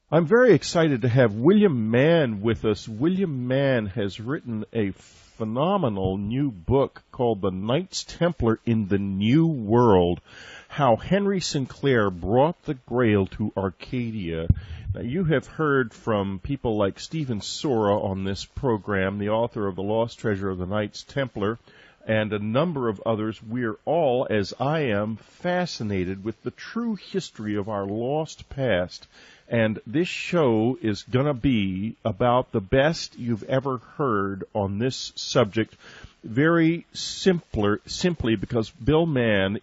I'm very excited to have William Mann with us. William Mann has written a phenomenal new book called The Knights Templar in the New World, How Henry Sinclair Brought the Grail to Arcadia. Now, you have heard from people like Stephen Sora on this program, the author of The Lost Treasure of the Knights Templar, and a number of others. We're all, as I am, fascinated with the true history of our lost past. And this show is going to be about the best you've ever heard on this subject, very simply because Bill Mann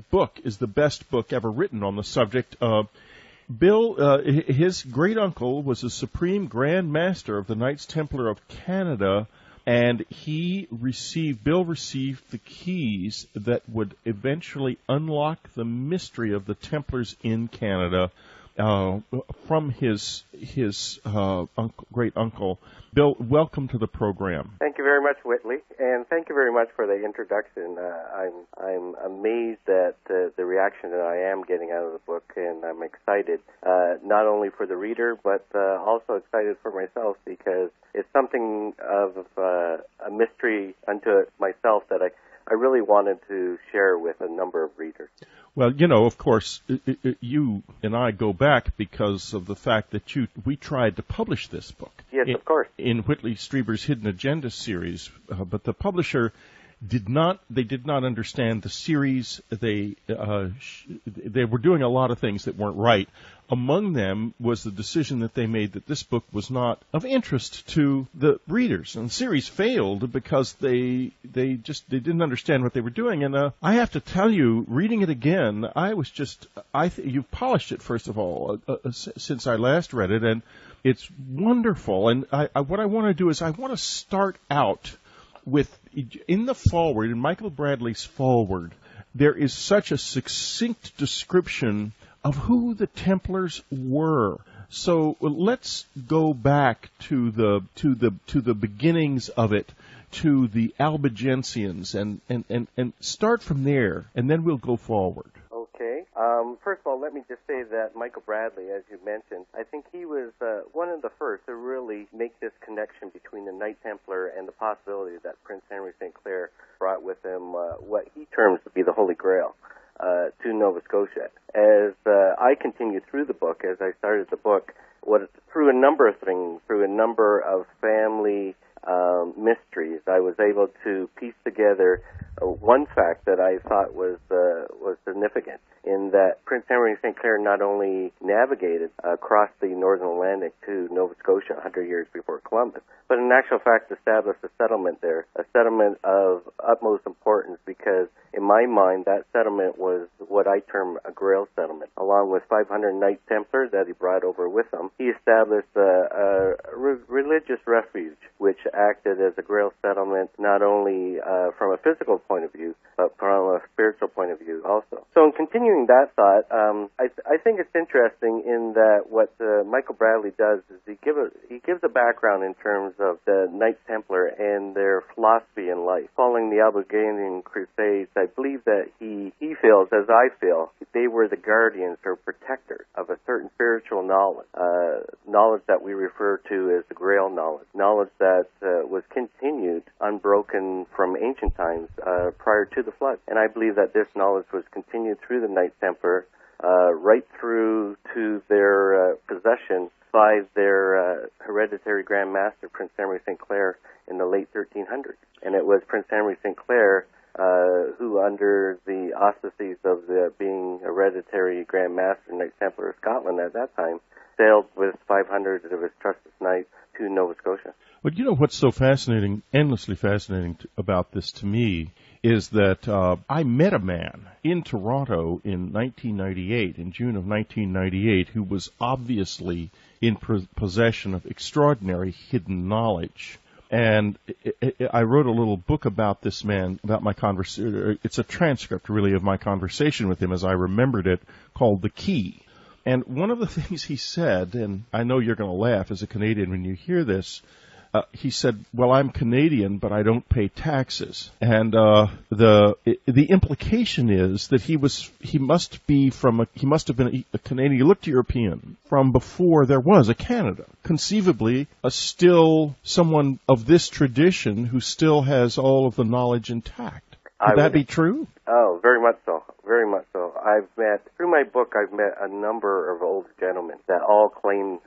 book is the best book ever written on the subject. Bill, his great-uncle was a Supreme Grand Master of the Knights Templar of Canada, and Bill received the keys that would eventually unlock the mystery of the Templars in Canada from his great uncle. Bill, welcome to the program. Thank you very much, Whitley, and thank you very much for the introduction. I'm amazed at the reaction that I am getting out of the book, and I'm excited not only for the reader but also excited for myself, because it's something of a mystery unto it myself that I really wanted to share with a number of readers. Well, of course, you and I go back because of the fact that we tried to publish this book. Yes, of course. In Whitley Strieber's Hidden Agenda series, but the publisher did not understand the series. They were doing a lot of things that weren't right. Among them was the decision that they made that this book was not of interest to the readers, and the series failed because they didn't understand what they were doing. And I have to tell you, reading it again, you've polished it, first of all, since I last read it, and it's wonderful. And what I want to do is I want to start out with, in the foreword, in Michael Bradley's foreword, there is such a succinct description of who the Templars were. So let's go back to the beginnings of it, to the Albigensians, and start from there, and then we'll go forward. Okay. First of all, let me just say that Michael Bradley, as you mentioned, I think he was one of the first to really make this connection between the Knight Templar and the possibility that Prince Henry St. Clair brought with him what he terms to be the Holy Grail to Nova Scotia. As I continued through the book, as I started the book, through a number of things, through a number of family mysteries, I was able to piece together one fact that I thought was significant, in that Prince Henry St. Clair not only navigated across the Northern Atlantic to Nova Scotia 100 years before Columbus, but in actual fact established a settlement there, a settlement of utmost importance, because in my mind that settlement was what I term a Grail settlement. Along with 500 Knights Templar that he brought over with him, he established a religious refuge which acted as a Grail settlement, not only from a physical point of view, but from a spiritual point of view also. So in continuing that thought, I think it's interesting in that what Michael Bradley does is he gives a background in terms of the Knights Templar and their philosophy in life. Following the Albigensian Crusades, I believe that he feels, as I feel, they were the guardians or protectors of a certain spiritual knowledge, knowledge that we refer to as the Grail knowledge that was continued unbroken from ancient times prior to the flood. And I believe that this knowledge was continued through the Knights Templar right through to their possession by their hereditary Grand Master, Prince Henry St. Clair, in the late 1300s. And it was Prince Henry St. Clair who, under the auspices of being hereditary Grand Master, Knights Templar of Scotland at that time, sailed with 500 of his trusted knights to Nova Scotia. But what's so fascinating, endlessly fascinating about this to me, is that I met a man in Toronto in 1998, in June of 1998, who was obviously in possession of extraordinary hidden knowledge. And I wrote a little book about this man, about my conversation. It's a transcript, really, of my conversation with him as I remembered it, called The Key. And one of the things he said, and I know you're going to laugh as a Canadian when you hear this, he said, "Well, I'm Canadian, but I don't pay taxes." And the implication is that he must have been a Canadian. He looked European from before there was a Canada. Conceivably, still someone of this tradition who still has all of the knowledge intact. Could that be true? Oh, very much so. Very much so. Through my book, I've met a number of old gentlemen that all claim,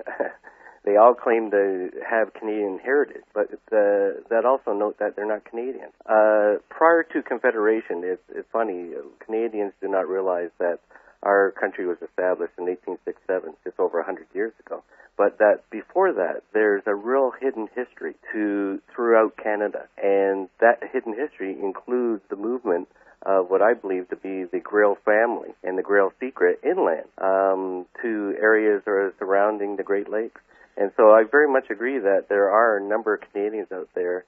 they all claim to have Canadian heritage, but that also note that they're not Canadian. Prior to Confederation, it's funny, Canadians do not realize that our country was established in 1867, just over 100 years ago. But that before that, there's a real hidden history throughout Canada, and that hidden history includes the movement of what I believe to be the Grail family and the Grail secret inland to areas surrounding the Great Lakes. And so I very much agree that there are a number of Canadians out there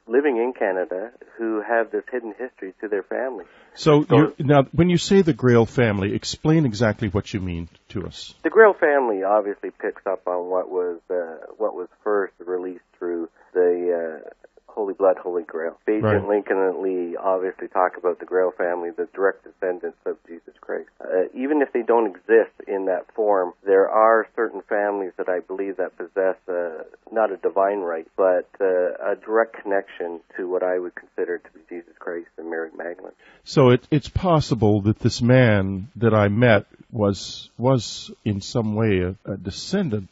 living in Canada who have this hidden history to their family. So now, when you say the Grail family, explain exactly what you mean to us. The Grail family obviously picks up on what was first released through the Holy Blood, Holy Grail. Agent Lincoln and Lee obviously talk about the Grail family, the direct descendants of Jesus Christ. Even if they don't exist in that form, there are certain families that I believe that possess not a divine right, but a direct connection to what I would consider to be Jesus Christ and Mary Magdalene. So it's possible that this man that I met was in some way a descendant,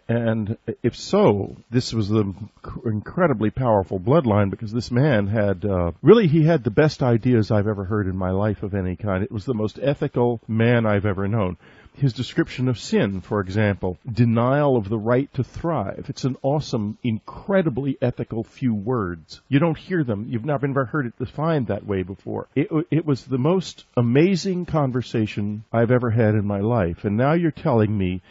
and if so, this was an incredibly powerful bloodline, because this man had he had the best ideas I've ever heard in my life of any kind. It was the most ethical man I've ever known. His description of sin, for example, denial of the right to thrive. It's an awesome, incredibly ethical few words. You don't hear them. You've never heard it defined that way before. It was the most amazing conversation I've ever had in my life. And now you're tell me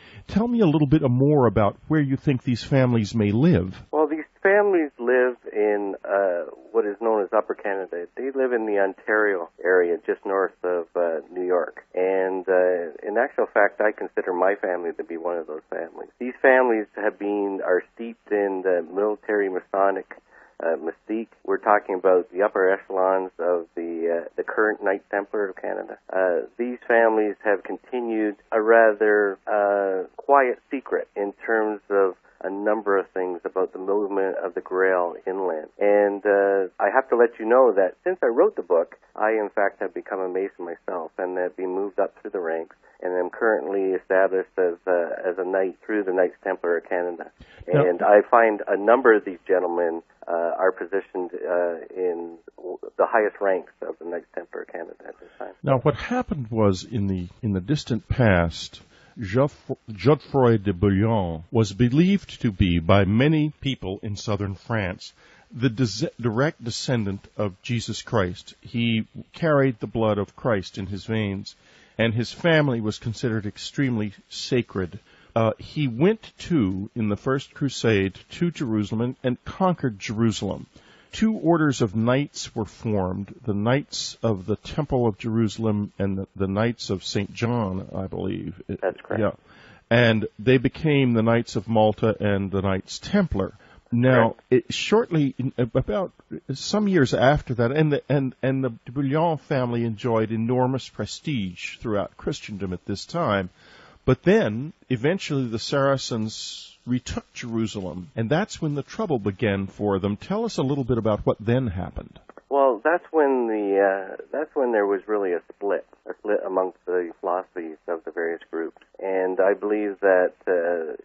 a little bit more about where you think these families may live. Well, these families live in what is known as Upper Canada. They live in the Ontario area, just north of New York. And in actual fact, I consider my family to be one of those families. These families are steeped in the military Masonic mystique. We're talking about the upper echelons of the current Knights Templar of Canada. These families have continued a rather quiet secret in terms of a number of things about the movement of the Grail inland. And I have to let you know that since I wrote the book, I in fact have become a Mason myself and have been moved up through the ranks, and am currently established as a Knight through the Knights Templar of Canada. And I find a number of these gentlemen are positioned in the highest ranks of the Knights Templar of Canada at this time. Now, what happened was in the distant past, Godefroy de Bouillon was believed to be, by many people in southern France, the direct descendant of Jesus Christ. He carried the blood of Christ in his veins, and his family was considered extremely sacred. He went in the First Crusade, to Jerusalem and conquered Jerusalem. 2 orders of knights were formed, the Knights of the Temple of Jerusalem and the Knights of St. John, I believe. That's correct. Yeah. And they became the Knights of Malta and the Knights Templar. Now, shortly, about some years after that, and the Bouillon family enjoyed enormous prestige throughout Christendom at this time. But then, eventually, the Saracens retook Jerusalem, and that's when the trouble began for them. Tell us a little bit about what then happened. Well, that's when there was really a split amongst the philosophies of the various groups. And I believe that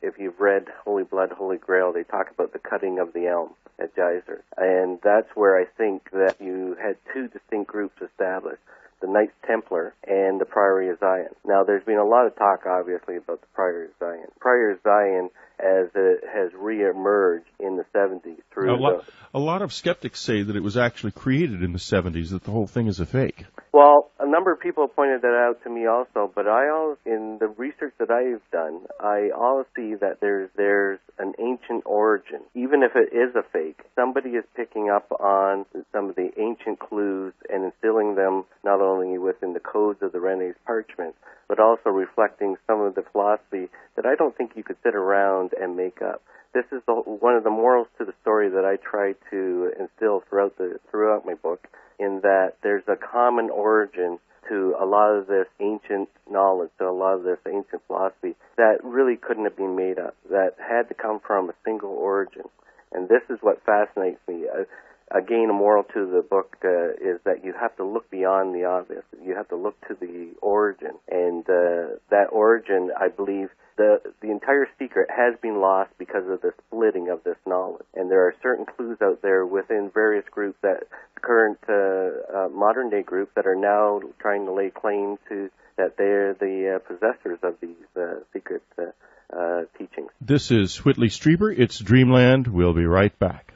if you've read Holy Blood, Holy Grail, they talk about the cutting of the elm at Geyser. And that's where I think that you had 2 distinct groups established, the Knights Templar and the Priory of Zion. Now, there's been a lot of talk, obviously, about the Priory of Zion. Priory of Zion, as it has re-emerged in the 70s. A lot of skeptics say that it was actually created in the 70s, that the whole thing is a fake. Well, a number of people have pointed that out to me also, but in the research that I've done, I always see that there's an ancient origin. Even if it is a fake, somebody is picking up on some of the ancient clues and instilling them not only within the codes of the Renaissance parchment, but also reflecting some of the philosophy that I don't think you could sit around and make up. This is one of the morals to the story that I try to instill throughout my book, in that there's a common origin to a lot of this ancient knowledge, to a lot of this ancient philosophy that really couldn't have been made up, that had to come from a single origin. And this is what fascinates me. Again, a moral to the book is that you have to look beyond the obvious. You have to look to the origin. And that origin, I believe, the entire secret has been lost because of the splitting of this knowledge. And there are certain clues out there within various groups, that current modern-day groups, that are now trying to lay claim to that they're the possessors of these secret teachings. This is Whitley Strieber. It's Dreamland. We'll be right back.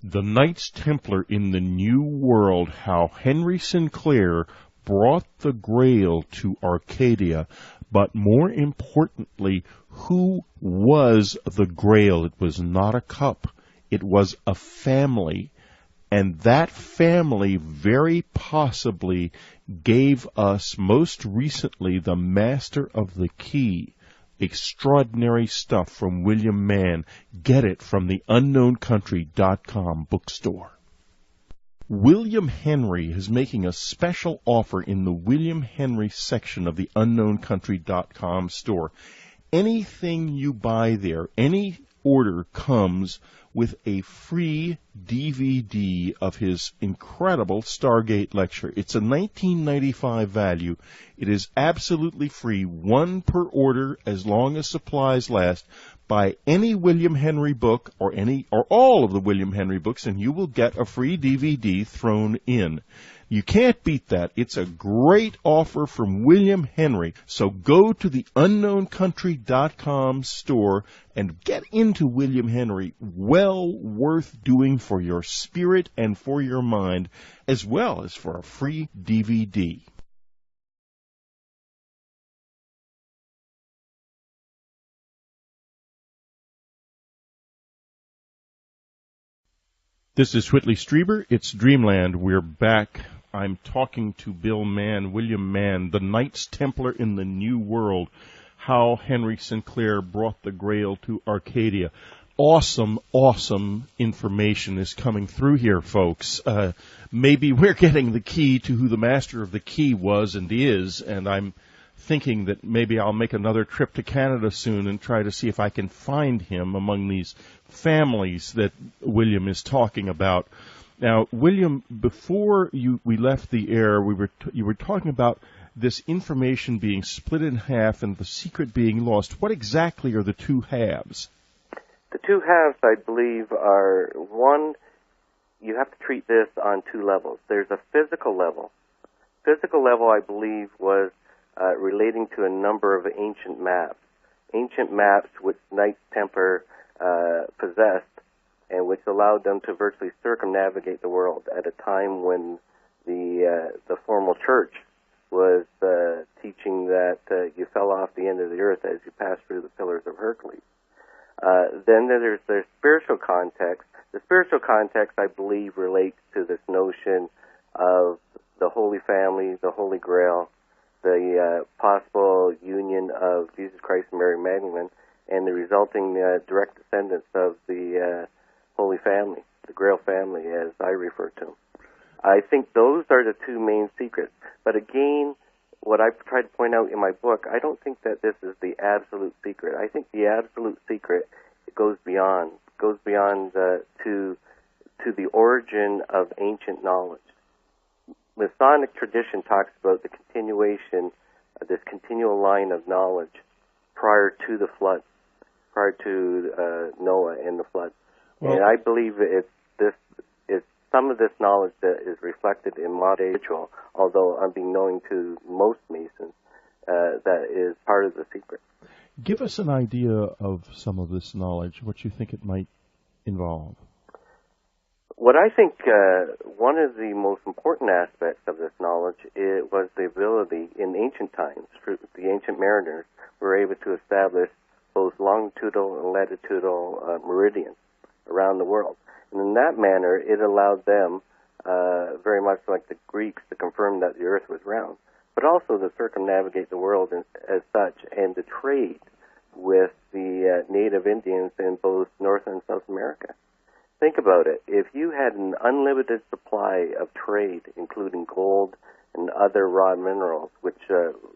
The Knights Templar in the New World, how Henry Sinclair brought the Grail to Arcadia, but more importantly, who was the Grail? It was not a cup. It was a family. And that family very possibly gave us most recently the Master of the Key. Extraordinary stuff from William Mann. Get it from the unknowncountry.com bookstore. William Henry is making a special offer in the William Henry section of the unknowncountry.com store. Anything you buy there, any order comes with a free DVD of his incredible Stargate lecture. It's a $19.95 value. It is absolutely free, one per order as long as supplies last. Buy any William Henry book or all of the William Henry books, and you will get a free DVD thrown in. You can't beat that. It's a great offer from William Henry. So go to the unknowncountry.com store and get into William Henry. Well worth doing for your spirit and for your mind, as well as for a free DVD. This is Whitley Strieber. It's Dreamland. We're back. I'm talking to Bill Mann, William Mann, the Knights Templar in the New World, how Henry Sinclair brought the Grail to Arcadia. Awesome, awesome information is coming through here, folks. Maybe we're getting the key to who the Master of the Key was and is, and I'm thinking that maybe I'll make another trip to Canada soon and try to see if I can find him among these families that William is talking about. Now, William, before we left the air, you were talking about this information being split in half and the secret being lost. What exactly are the two halves? The two halves, I believe, are, one, you have to treat this on two levels. There's a physical level. Physical level, I believe, was relating to a number of ancient maps which Knights Templar possessed, and which allowed them to virtually circumnavigate the world at a time when the formal church was teaching that you fell off the end of the earth as you passed through the Pillars of Hercules. Then there's the spiritual context. The spiritual context, I believe, relates to this notion of the Holy Family, the Holy Grail, the possible union of Jesus Christ and Mary Magdalene, and the resulting direct descendants of the Holy Family, the Grail family, as I refer to them. I think those are the two main secrets. But again, what I try to point out in my book, I don't think that this is the absolute secret. I think the absolute secret goes beyond to the origin of ancient knowledge. Masonic tradition talks about the continuation of this continual line of knowledge prior to the flood, prior to Noah and the flood. Well, and I believe it's some of this knowledge that is reflected in modern ritual, although unbeknown to most Masons, that is part of the secret. Give us an idea of some of this knowledge, what you think it might involve. What I think one of the most important aspects of this knowledge was the ability in ancient times for the ancient mariners were able to establish both longitudinal and latitudinal meridians around the world. And in that manner, it allowed them, very much like the Greeks, to confirm that the Earth was round, but also to circumnavigate the world as such and to trade with the native Indians in both North and South America. Think about it. If you had an unlimited supply of trade, including gold and other raw minerals, which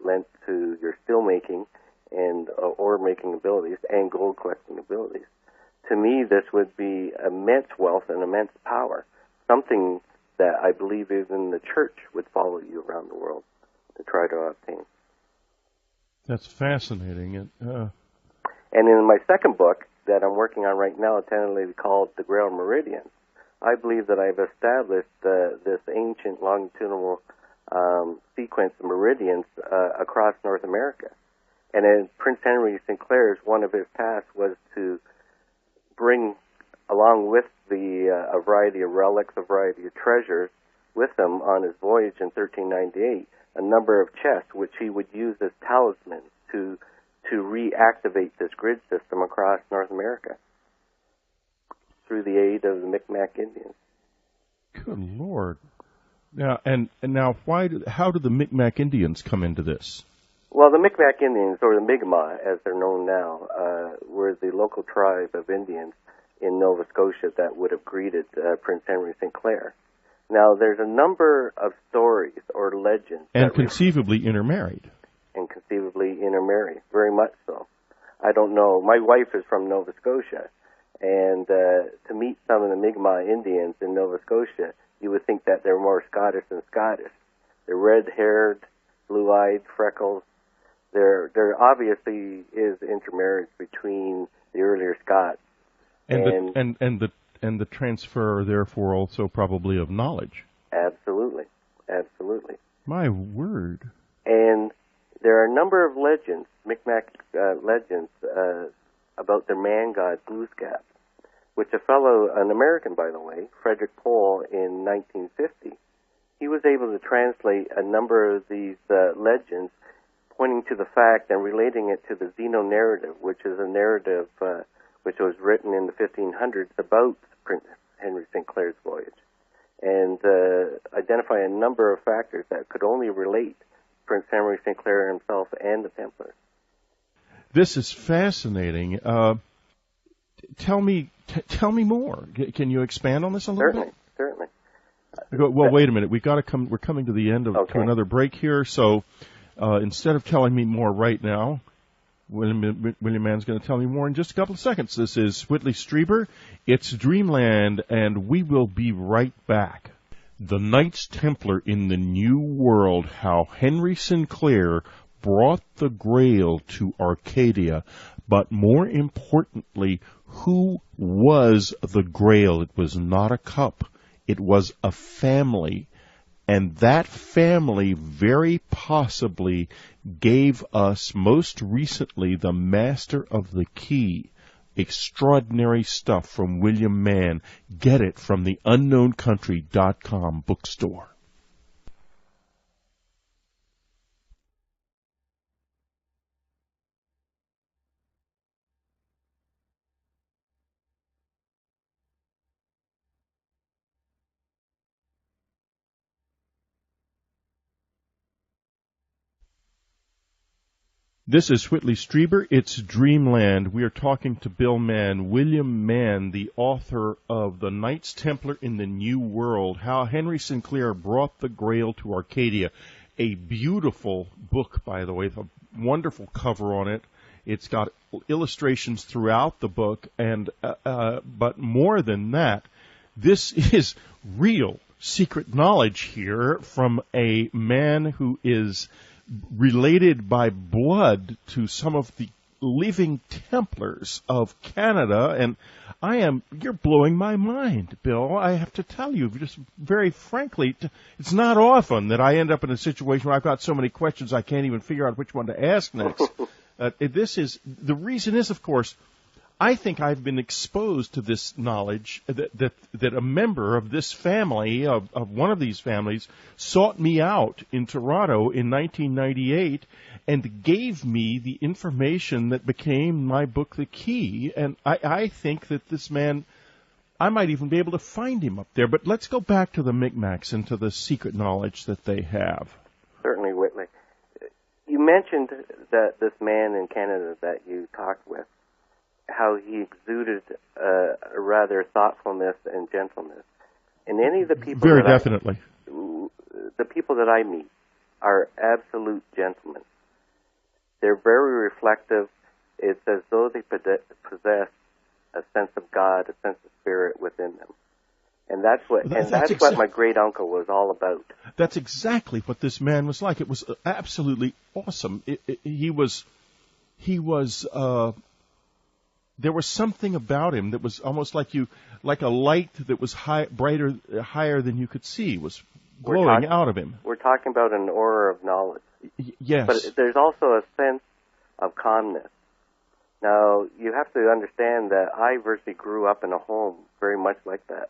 lent to your steel-making and ore-making abilities and gold-collecting abilities, to me this would be immense wealth and immense power, something that I believe even the church would follow you around the world to try to obtain. That's fascinating. And in my second book that I'm working on right now, tentatively called The Grail Meridian, I believe that I've established this ancient longitudinal sequence of meridians across North America. And in Prince Henry Sinclair's, one of his tasks was to bring, along with a variety of relics, a variety of treasures, with him on his voyage in 1398, a number of chests which he would use as talismans to reactivate this grid system across North America through the aid of the Micmac Indians. Good Lord! Now, and now, how do the Micmac Indians come into this? Well, the Micmac Indians, or the Mi'kmaq, as they're known now, were the local tribe of Indians in Nova Scotia that would have greeted Prince Henry Sinclair. Now, there's a number of stories or legends. And conceivably intermarried. And conceivably intermarried, very much so. I don't know. My wife is from Nova Scotia, and to meet some of the Mi'kmaq Indians in Nova Scotia, you would think that they're more Scottish than Scottish. They're red-haired, blue-eyed, freckles. There obviously is intermarriage between the earlier Scots and the transfer, therefore, also probably of knowledge. Absolutely, absolutely. My word. And there are a number of legends, Micmac legends, about their man god Glooskap, which an American, by the way, Frederick Pohl, in 1950, he was able to translate a number of these legends, pointing to the fact and relating it to the Zeno narrative, which is a narrative which was written in the 1500s about Prince Henry Sinclair's voyage, and identify a number of factors that could only relate Prince Henry Sinclair himself and the Templars. This is fascinating. Tell me more. Can you expand on this a little bit? Certainly. Well, wait a minute. We're coming to the end to another break here. So instead of telling me more right now, William Mann's going to tell me more in just a couple of seconds. This is Whitley Strieber. It's Dreamland, and we will be right back. The Knights Templar in the New World, how Henry Sinclair brought the Grail to Arcadia, but more importantly, who was the Grail? It was not a cup. It was a family. And that family very possibly gave us most recently the Master of the Key. Extraordinary stuff from William Mann. Get it from the unknowncountry.com bookstore. This is Whitley Strieber. It's Dreamland. We are talking to Bill Mann, William Mann, the author of The Knights Templar in the New World, How Henry Sinclair Brought the Grail to Arcadia. A beautiful book, by the way, with a wonderful cover on it. It's got illustrations throughout the book, and but more than that, this is real secret knowledge here from a man who is related by blood to some of the living Templars of Canada, and you're blowing my mind, Bill. I have to tell you, just very frankly, it's not often that I end up in a situation where I've got so many questions I can't even figure out which one to ask next. The reason is, of course, I think I've been exposed to this knowledge that a member of this family, of one of these families, sought me out in Toronto in 1998 and gave me the information that became my book, The Key. And I think that this man, I might even be able to find him up there. But let's go back to the Micmacs and to the secret knowledge that they have. Certainly, Whitley. You mentioned that this man in Canada that you talked with, how he exuded a rather thoughtfulness and gentleness. And any of the people Very definitely. The people that I meet are absolute gentlemen. They're very reflective. It's as though they possess a sense of God, a sense of spirit within them. And that's what my great uncle was all about. That's exactly what this man was like. It was absolutely awesome. He was. There was something about him that was almost like a light that was higher than you could see, was glowing out of him. We're talking about an aura of knowledge. Yes. But there's also a sense of calmness. Now, you have to understand that I virtually grew up in a home very much like that.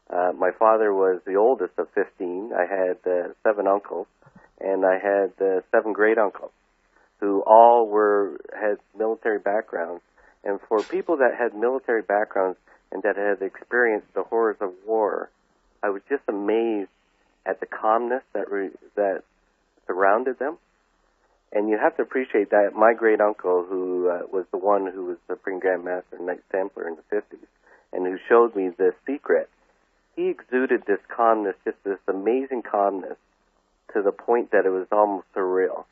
My father was the oldest of 15. I had 7 uncles, and I had 7 great uncles, who all had military backgrounds. And for people that had military backgrounds and that had experienced the horrors of war, I was just amazed at the calmness that surrounded them. And you have to appreciate that my great uncle, who was the one who was the Supreme Grand Master Knights Templar in the 50s, and who showed me this secret, he exuded this calmness, just this amazing calmness, to the point that it was almost surreal.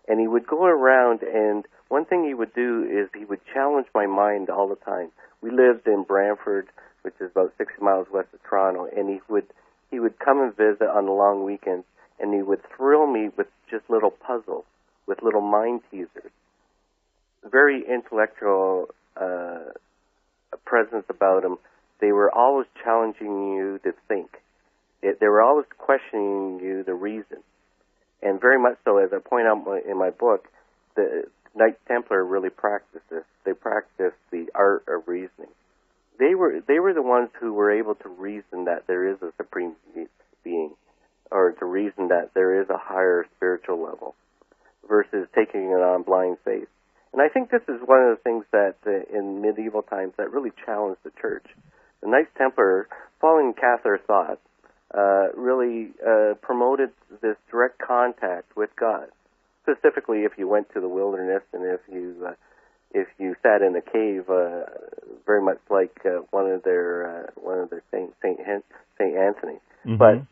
And he would go around, and one thing he would do is he would challenge my mind all the time. We lived in Brantford, which is about 60 miles west of Toronto, and he would come and visit on the long weekends, and he would thrill me with just little puzzles, with little mind teasers. Very intellectual presence about him. They were always challenging you to think. They were always questioning you the reason. And very much so, as I point out in my book, the Knights Templar really practiced this. They practiced the art of reasoning. They were the ones who were able to reason that there is a supreme being, or to reason that there is a higher spiritual level, versus taking it on blind faith. And I think this is one of the things that in medieval times that really challenged the church. The Knights Templar, following Cathar thought, really promoted this direct contact with God. Specifically, if you went to the wilderness and if you sat in a cave, very much like one of their Saint Anthony. Mm-hmm. But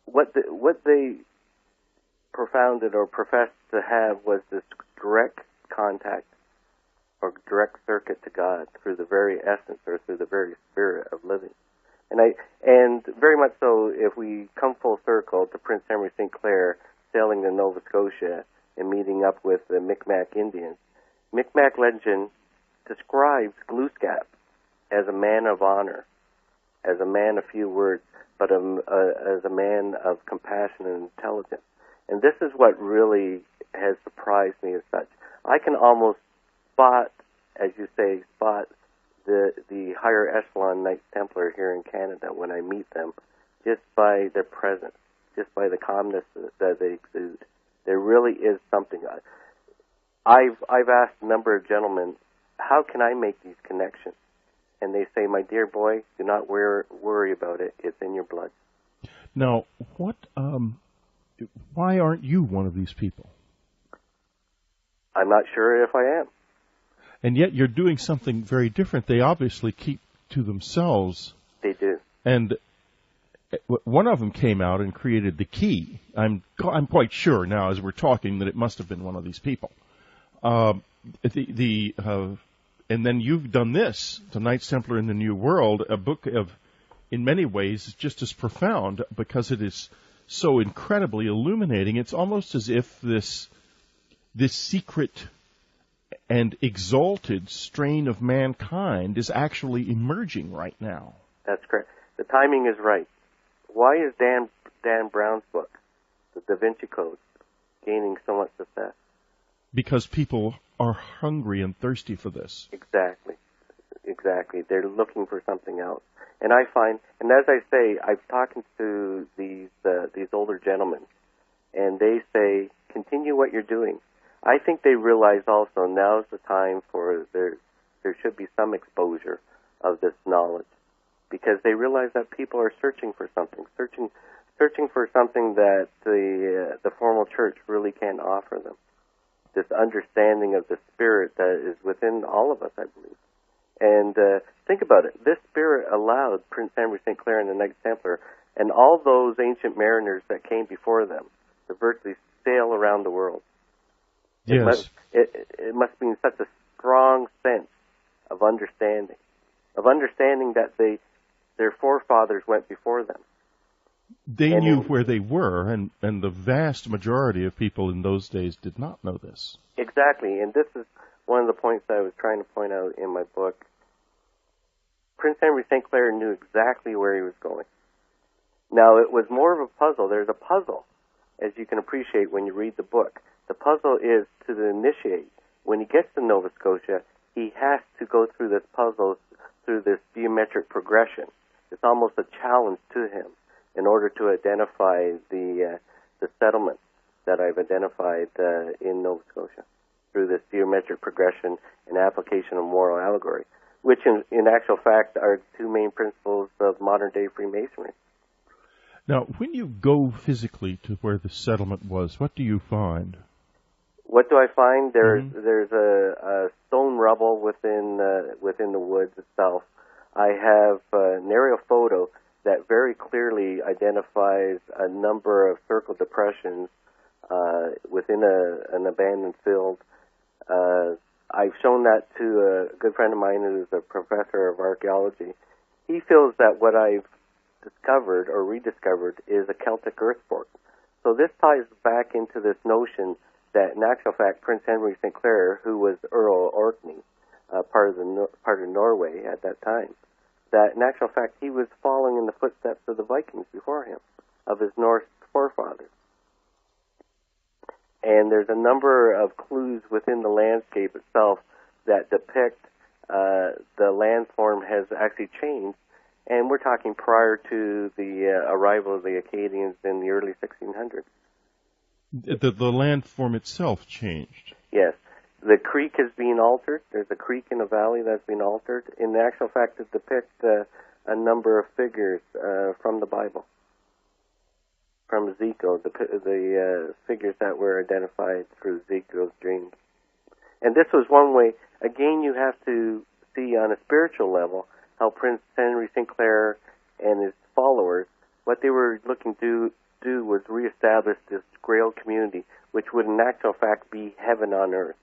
what they propounded or professed to have was this direct contact or direct circuit to God through the very essence or through the very spirit of living. And very much so, if we come full circle to Prince Henry St. Clair sailing to Nova Scotia and meeting up with the Micmac Indians, Micmac legend describes Glooskap as a man of honor, as a man of few words, but as a man of compassion and intelligence. And this is what really has surprised me as such. I can almost spot, as you say, the higher echelon Knights Templar here in Canada when I meet them, just by their presence, just by the calmness that they exude. There really is something. I've asked a number of gentlemen, how can I make these connections? And they say, my dear boy, do not worry about it. It's in your blood. Now, why aren't you one of these people? I'm not sure if I am. And yet you're doing something very different. They obviously keep to themselves. They do. And one of them came out and created the key. I'm quite sure now, as we're talking, that it must have been one of these people. And then you've done this, the Knights Templar in the New World, a book of, in many ways, just as profound because it is so incredibly illuminating. It's almost as if this secret and exalted strain of mankind is actually emerging right now. That's correct. The timing is right. Why is Dan Brown's book, The Da Vinci Code, gaining so much success? Because people are hungry and thirsty for this. Exactly. exactly. They're looking for something else. And I find, and as I say, I'm talking to these older gentlemen, and they say, continue what you're doing. I think they realize also now's the time for there should be some exposure of this knowledge, because they realize that people are searching for something, searching for something that the formal church really can't offer them. This understanding of the spirit that is within all of us, I believe. And think about it. This spirit allowed Prince Henry St. Clair and the Knights Templar and all those ancient mariners that came before them to virtually sail around the world. Yes. It must mean such a strong sense of understanding that their forefathers went before them. They knew where they were, and the vast majority of people in those days did not know this. Exactly, and this is one of the points that I was trying to point out in my book. Prince Henry St. Clair knew exactly where he was going. Now, it was more of a puzzle. There's a puzzle, as you can appreciate when you read the book. The puzzle is to initiate. When he gets to Nova Scotia, he has to go through this puzzle, through this geometric progression. It's almost a challenge to him in order to identify the settlements that I've identified in Nova Scotia through this geometric progression and application of moral allegory, which in actual fact are two main principles of modern-day Freemasonry. Now, when you go physically to where the settlement was, what do you find? What do I find? There's a stone rubble within the woods itself. I have an aerial photo that very clearly identifies a number of circle depressions within an abandoned field. I've shown that to a good friend of mine who's a professor of archaeology. He feels that what I've discovered or rediscovered is a Celtic earthwork. So this ties back into this notion that, in actual fact, Prince Henry St. Clair, who was Earl of Orkney, part of Norway at that time, that in actual fact he was following in the footsteps of the Vikings before him, of his Norse forefathers. And there's a number of clues within the landscape itself that depict the landform has actually changed. And we're talking prior to the arrival of the Acadians in the early 1600s. The landform itself changed. Yes. The creek is being altered. There's a creek in a valley that's been altered. In actual fact, it depicts a number of figures from the Bible. From Ezekiel, the figures that were identified through Ezekiel's dreams. And this was one way. Again, you have to see on a spiritual level how Prince Henry St. Clair and his followers, what they were looking to do was reestablish this Grail community, which would in actual fact be heaven on earth.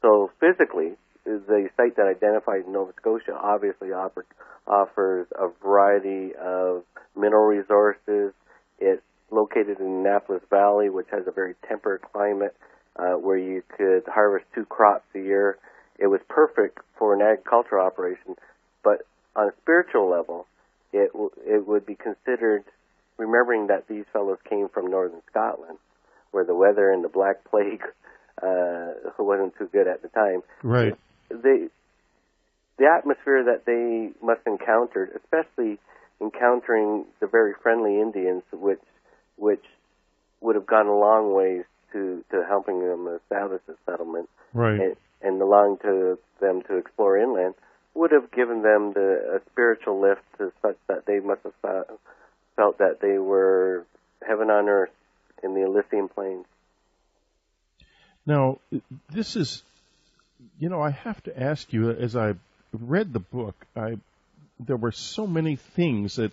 So physically, the site that identified Nova Scotia obviously offers a variety of mineral resources. It's located in Annapolis Valley, which has a very temperate climate where you could harvest 2 crops a year. It was perfect for an agricultural operation, but on a spiritual level, it would be considered, remembering that these fellows came from northern Scotland, where the weather and the Black Plague wasn't too good at the time. Right. The atmosphere that they must encounter, especially encountering the very friendly Indians, which would have gone a long ways to helping them establish a settlement, right, and allowing them to explore inland, would have given them a spiritual lift to such that they must have felt that they were heaven on earth in the Elysian Plains. Now, this is, I have to ask you, as I read the book, there were so many things that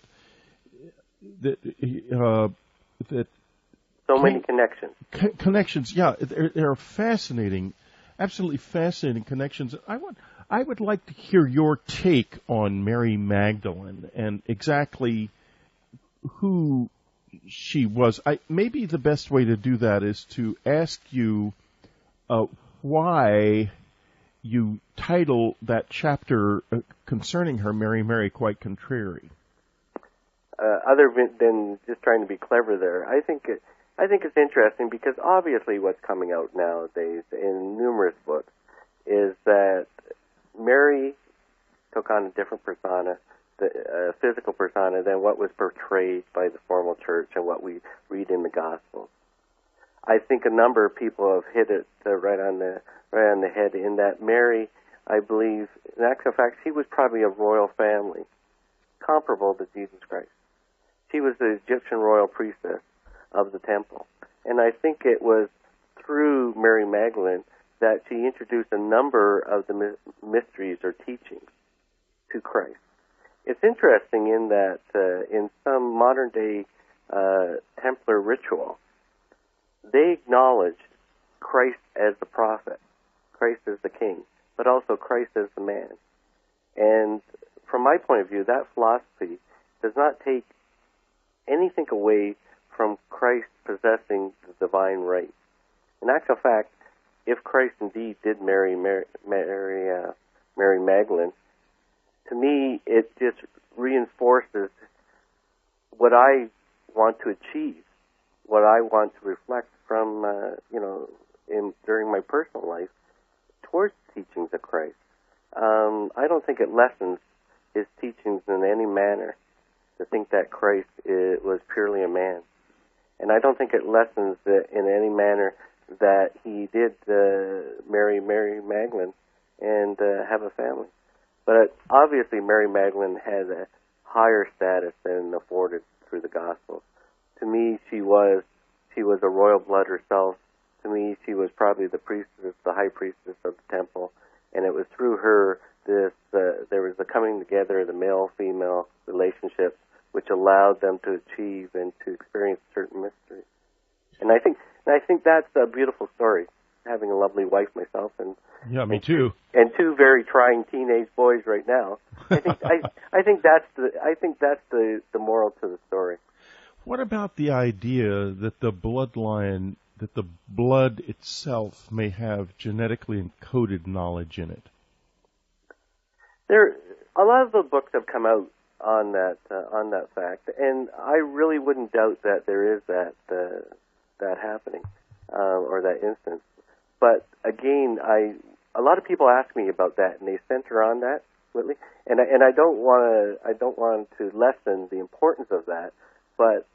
so many connections. Connections, yeah, they're fascinating, absolutely fascinating connections. I would like to hear your take on Mary Magdalene and exactly who she was. Maybe the best way to do that is to ask you why you title that chapter concerning her, Mary Quite Contrary. Other than just trying to be clever there, I think it's interesting because obviously what's coming out nowadays in numerous books is that Mary on a different persona, the physical persona, than what was portrayed by the formal church and what we read in the Gospels. I think a number of people have hit it right on the head in that Mary, I believe, in actual fact, she was probably a royal family, comparable to Jesus Christ. She was the Egyptian royal priestess of the temple. And I think it was through Mary Magdalene that she introduced a number of the mysteries or teachings to Christ. It's interesting in that in some modern-day Templar ritual, they acknowledge Christ as the prophet, Christ as the king, but also Christ as the man. And from my point of view, that philosophy does not take anything away from Christ possessing the divine right. In actual fact, if Christ indeed did marry Mary Magdalene, to me it just reinforces what I want to achieve, what I want to reflect from during my personal life towards the teachings of Christ. I don't think it lessens his teachings in any manner to think that Christ was purely a man. And I don't think it lessens it in any manner that he did marry Mary Magdalene and have a family. But obviously Mary Magdalene had a higher status than afforded through the Gospels. To me, she was a royal blood herself. To me, she was probably the priestess, the high priestess of the temple, and it was through her there was the coming together of the male-female relationship, which allowed them to achieve and to experience certain mysteries. And I think that's a beautiful story. Having a lovely wife myself, and yeah, me too, and two very trying teenage boys right now. I think that's the moral to the story. What about the idea that the bloodline, that the blood itself may have genetically encoded knowledge in it? A lot of the books have come out on that fact, and I really wouldn't doubt that there is that happening or that instance. But again, a lot of people ask me about that, and they center on that, Whitley, and I don't want to lessen the importance of that, but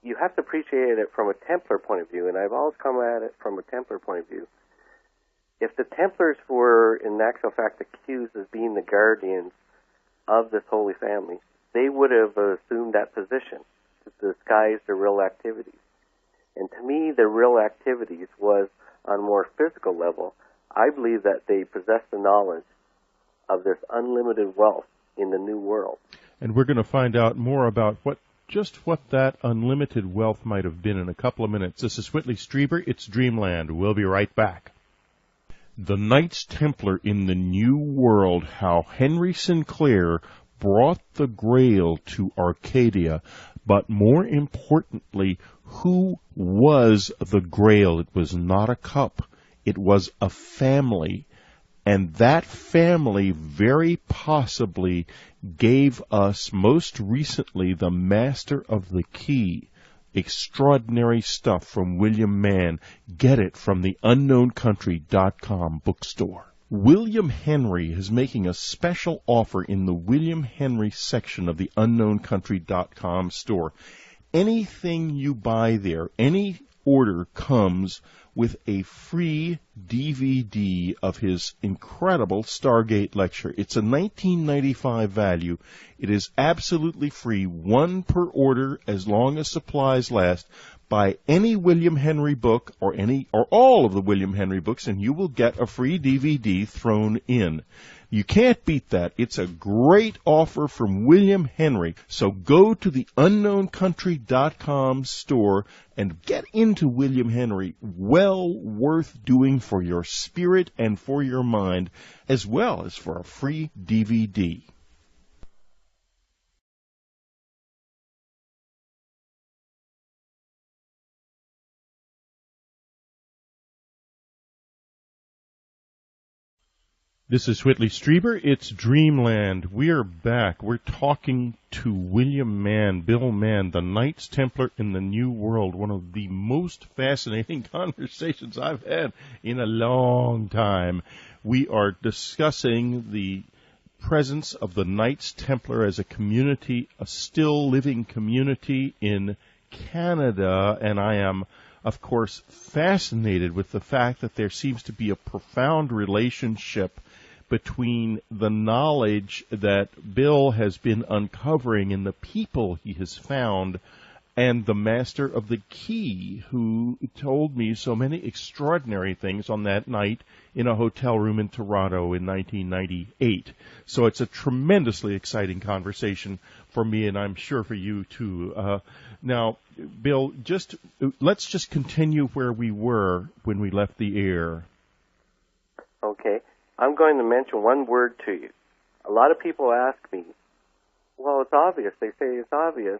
you have to appreciate it from a Templar point of view, and I've always come at it from a Templar point of view. If the Templars were, in actual fact, accused of being the guardians of this Holy Family, they would have assumed that position to disguise their real activities. And to me, their real activities was on a more physical level. I believe that they possess the knowledge of this unlimited wealth in the New World. And we're going to find out more about what that unlimited wealth might have been in a couple of minutes. This is Whitley Strieber. It's Dreamland. We'll be right back. The Knights Templar in the New World, how Henry Sinclair brought the Grail to Arcadia, but more importantly, who was the Grail? It was not a cup. It was a family. And that family very possibly gave us most recently the Master of the Key. Extraordinary stuff from William Mann. Get it from the unknowncountry.com bookstore. William Henry is making a special offer in the William Henry section of the unknowncountry.com store. Anything you buy there, any order comes with a free DVD of his incredible Stargate lecture. It's a $19.95 value. It is absolutely free, one per order as long as supplies last. Buy any William Henry book or all of the William Henry books, and you will get a free DVD thrown in. You can't beat that. It's a great offer from William Henry. So go to the unknowncountry.com store and get into William Henry. Well worth doing for your spirit and for your mind, as well as for a free DVD. This is Whitley Strieber. It's Dreamland. We are back. We're talking to William Mann, Bill Mann, the Knights Templar in the New World, one of the most fascinating conversations I've had in a long time. We are discussing the presence of the Knights Templar as a community, a still living community in Canada, and I am, of course, fascinated with the fact that there seems to be a profound relationship between the knowledge that Bill has been uncovering in the people he has found and the master of the key, who told me so many extraordinary things on that night in a hotel room in Toronto in 1998. So it's a tremendously exciting conversation for me, and I'm sure for you too. Now, Bill, let's just continue where we were when we left the air. Okay. I'm going to mention one word to you. A lot of people ask me, well, it's obvious. They say it's obvious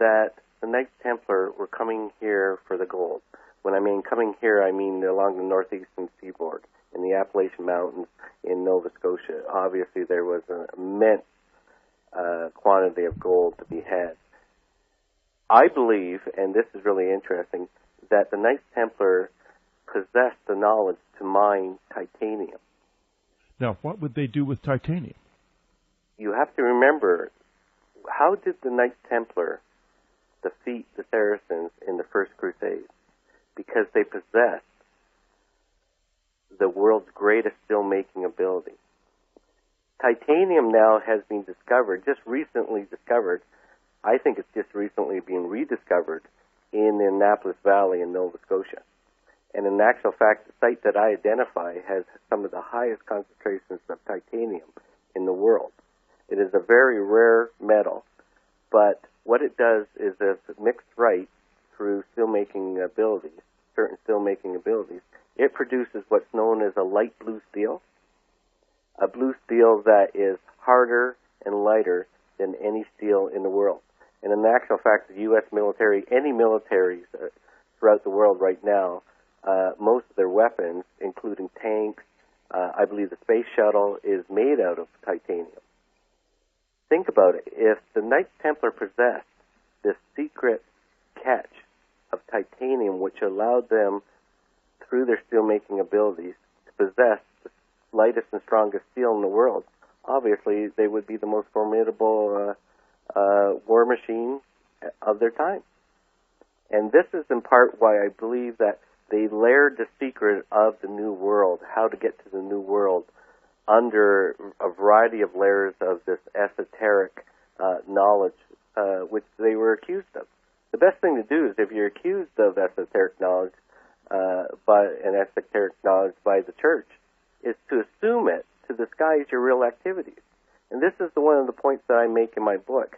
that the Knights Templar were coming here for the gold. When I mean coming here, I mean along the northeastern seaboard, in the Appalachian Mountains, in Nova Scotia. Obviously, there was an immense quantity of gold to be had. I believe, and this is really interesting, that the Knights Templar possessed the knowledge to mine titanium. Now, what would they do with titanium? You have to remember, how did the Knights Templar defeat the Saracens in the First Crusade? Because they possessed the world's greatest steel-making ability. Titanium now has been discovered, just recently discovered. I think it's just recently being rediscovered in the Annapolis Valley in Nova Scotia. And in actual fact, the site that I identify has some of the highest concentrations of titanium in the world. It is a very rare metal, but what it does is, if mixed right through steelmaking abilities, certain steelmaking abilities, it produces what's known as a light blue steel, a blue steel that is harder and lighter than any steel in the world. And in actual fact, the U.S. military, any militaries throughout the world right now, most of their weapons, including tanks, I believe the space shuttle, is made out of titanium. Think about it. If the Knights Templar possessed this secret catch of titanium, which allowed them, through their steel-making abilities, to possess the lightest and strongest steel in the world, obviously they would be the most formidable war machine of their time. And this is in part why I believe that they layered the secret of the New World, how to get to the New World, under a variety of layers of this esoteric knowledge, which they were accused of. The best thing to do is, if you're accused of esoteric knowledge by the church, is to assume it to disguise your real activities. And this is one of the points that I make in my book.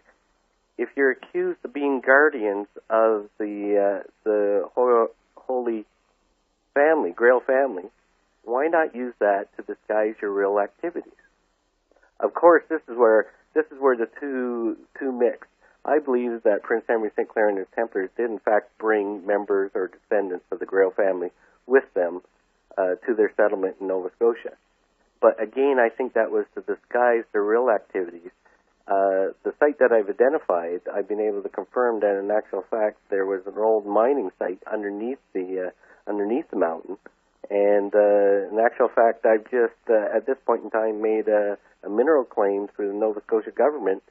If you're accused of being guardians of the Holy Family, Grail family, why not use that to disguise your real activities? Of course, this is where the two mix. I believe that Prince Henry St. Clair and his Templars did in fact bring members or descendants of the Grail family with them to their settlement in Nova Scotia. But again, I think that was to disguise their real activities. The site that I've identified, I've been able to confirm that in actual fact there was an old mining site underneath the mountain. And in actual fact, I've just, at this point in time, made a mineral claim through the Nova Scotia government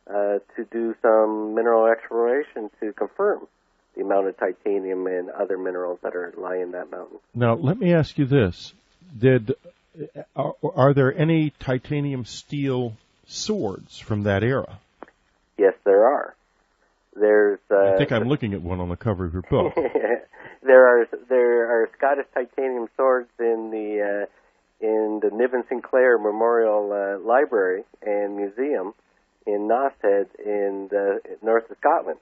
to do some mineral exploration to confirm the amount of titanium and other minerals that lie in that mountain. Now, let me ask you this. Are there any titanium steel swords from that era? Yes, there are. I think I'm looking at one on the cover of your book. There are Scottish titanium swords in the Niven Sinclair Memorial Library and Museum in Knosthead in the north of Scotland.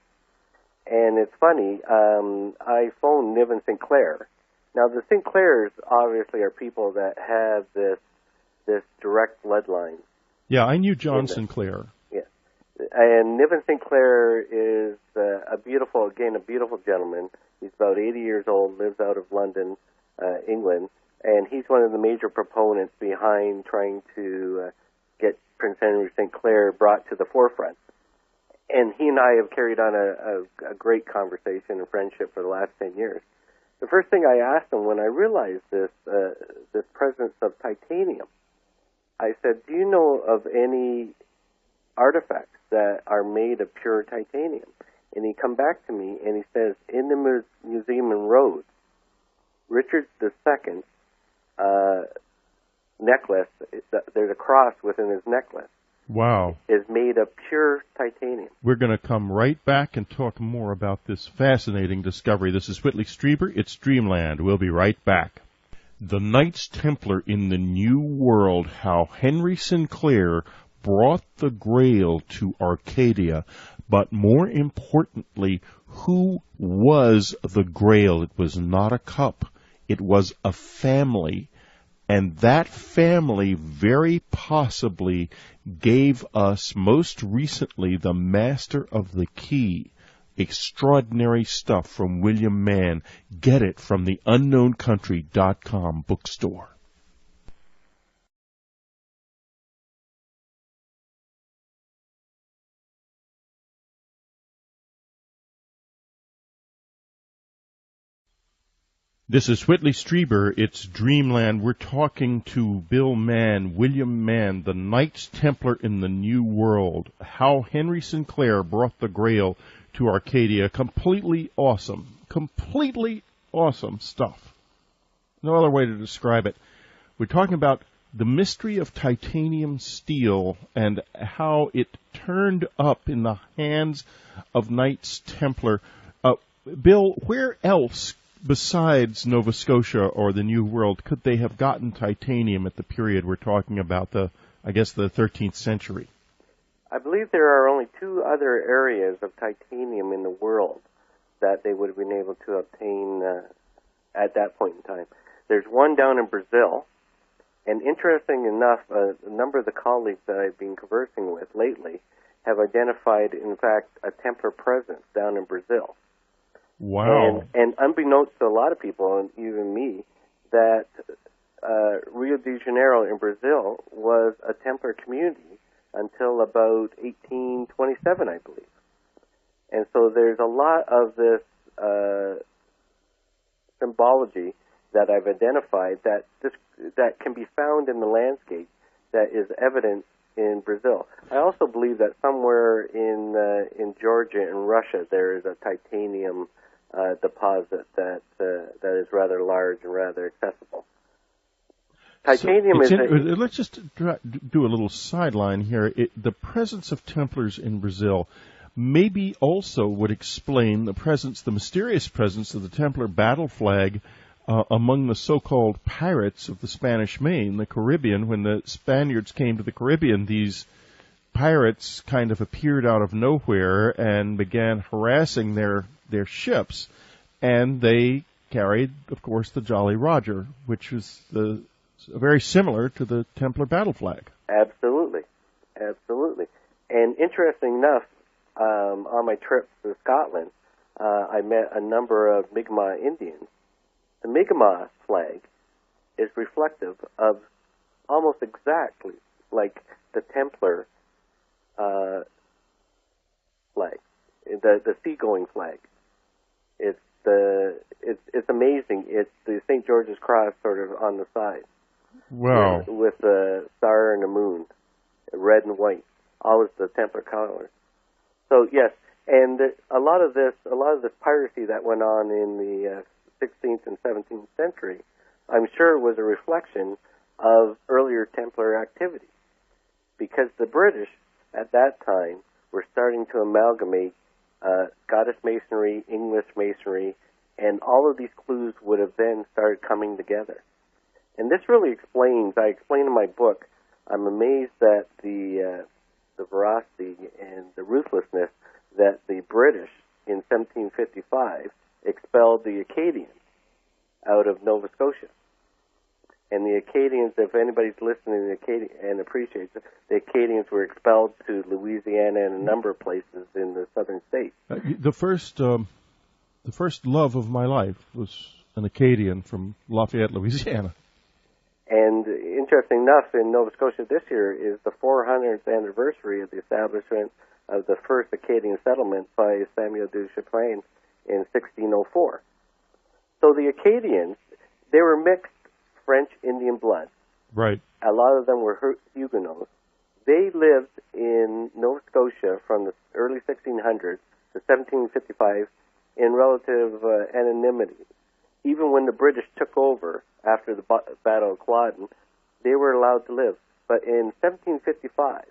And it's funny, I phoned Niven Sinclair. Now, the Sinclairs obviously are people that have this direct bloodline. Yeah, I knew John Sinclair. Yeah. And Niven Sinclair is a beautiful gentleman. He's about 80 years old, lives out of London, England, and he's one of the major proponents behind trying to get Prince Henry St. Clair brought to the forefront. And he and I have carried on a great conversation and friendship for the last 10 years. The first thing I asked him when I realized this presence of titanium I said, do you know of any artifacts that are made of pure titanium? And he come back to me and he says, in the museum in Rhodes, Richard II necklace, there's a cross within his necklace. Wow. Is made of pure titanium. We're going to come right back and talk more about this fascinating discovery. This is Whitley Strieber. It's Dreamland. We'll be right back. The Knights Templar in the New World, how Henry Sinclair brought the Grail to Arcadia, but more importantly, who was the Grail? It was not a cup. It was a family. And that family very possibly gave us most recently the Master of the Key. Extraordinary stuff from William Mann. Get it from the unknowncountry.com bookstore. This is Whitley Strieber. It's Dreamland. We're talking to Bill Mann, William Mann, the Knights Templar in the New World, how Henry Sinclair brought the Grail to Arcadia. Completely awesome stuff. No other way to describe it. We're talking about the mystery of titanium steel and how it turned up in the hands of Knights Templar. Bill, where else besides Nova Scotia or the New World could they have gotten titanium at the period we're talking about, the 13th century? I believe there are only two other areas of titanium in the world that they would have been able to obtain at that point in time. There's one down in Brazil, and interesting enough, a number of the colleagues that I've been conversing with lately have identified, in fact, a Templar presence down in Brazil. Wow. And unbeknownst to a lot of people, and even me, that Rio de Janeiro in Brazil was a Templar community until about 1827, I believe. And so there's a lot of this symbology that I've identified that can be found in the landscape that is evident in Brazil. I also believe that somewhere in Georgia and Russia there is a titanium deposit that is rather large and rather accessible. Titanium let's just do a little sideline here. The presence of Templars in Brazil maybe also would explain the mysterious presence of the Templar battle flag among the so-called pirates of the Spanish Main, the Caribbean. When the Spaniards came to the Caribbean, these pirates kind of appeared out of nowhere and began harassing their ships, and they carried, of course, the Jolly Roger, which is very similar to the Templar battle flag. Absolutely. And interesting enough, on my trip to Scotland, I met a number of Mi'kmaq Indians. The Mi'kmaq flag is reflective of almost exactly like the Templar flag, the seagoing flag. It's amazing. It's the St. George's Cross sort of on the side. Wow. With the star and the moon, red and white, always the Templar colors. So yes, and a lot of this piracy that went on in the 16th and 17th century, I'm sure was a reflection of earlier Templar activity, because the British at that time were starting to amalgamate Scottish Masonry, English Masonry, and all of these clues would have then started coming together. And this really explains, I explain in my book, I'm amazed at the veracity and the ruthlessness that the British in 1755 expelled the Acadians out of Nova Scotia. And the Acadians, if anybody's listening and appreciates it, the Acadians were expelled to Louisiana and a number of places in the southern states. The first love of my life was an Acadian from Lafayette, Louisiana. And interesting enough, in Nova Scotia this year is the 400th anniversary of the establishment of the first Acadian settlement by Samuel de Champlain in 1604. So the Acadians, they were mixed French Indian blood. Right. A lot of them were Huguenots. They lived in Nova Scotia from the early 1600s to 1755 in relative anonymity. Even when the British took over after the Battle of Culloden, they were allowed to live. But in 1755,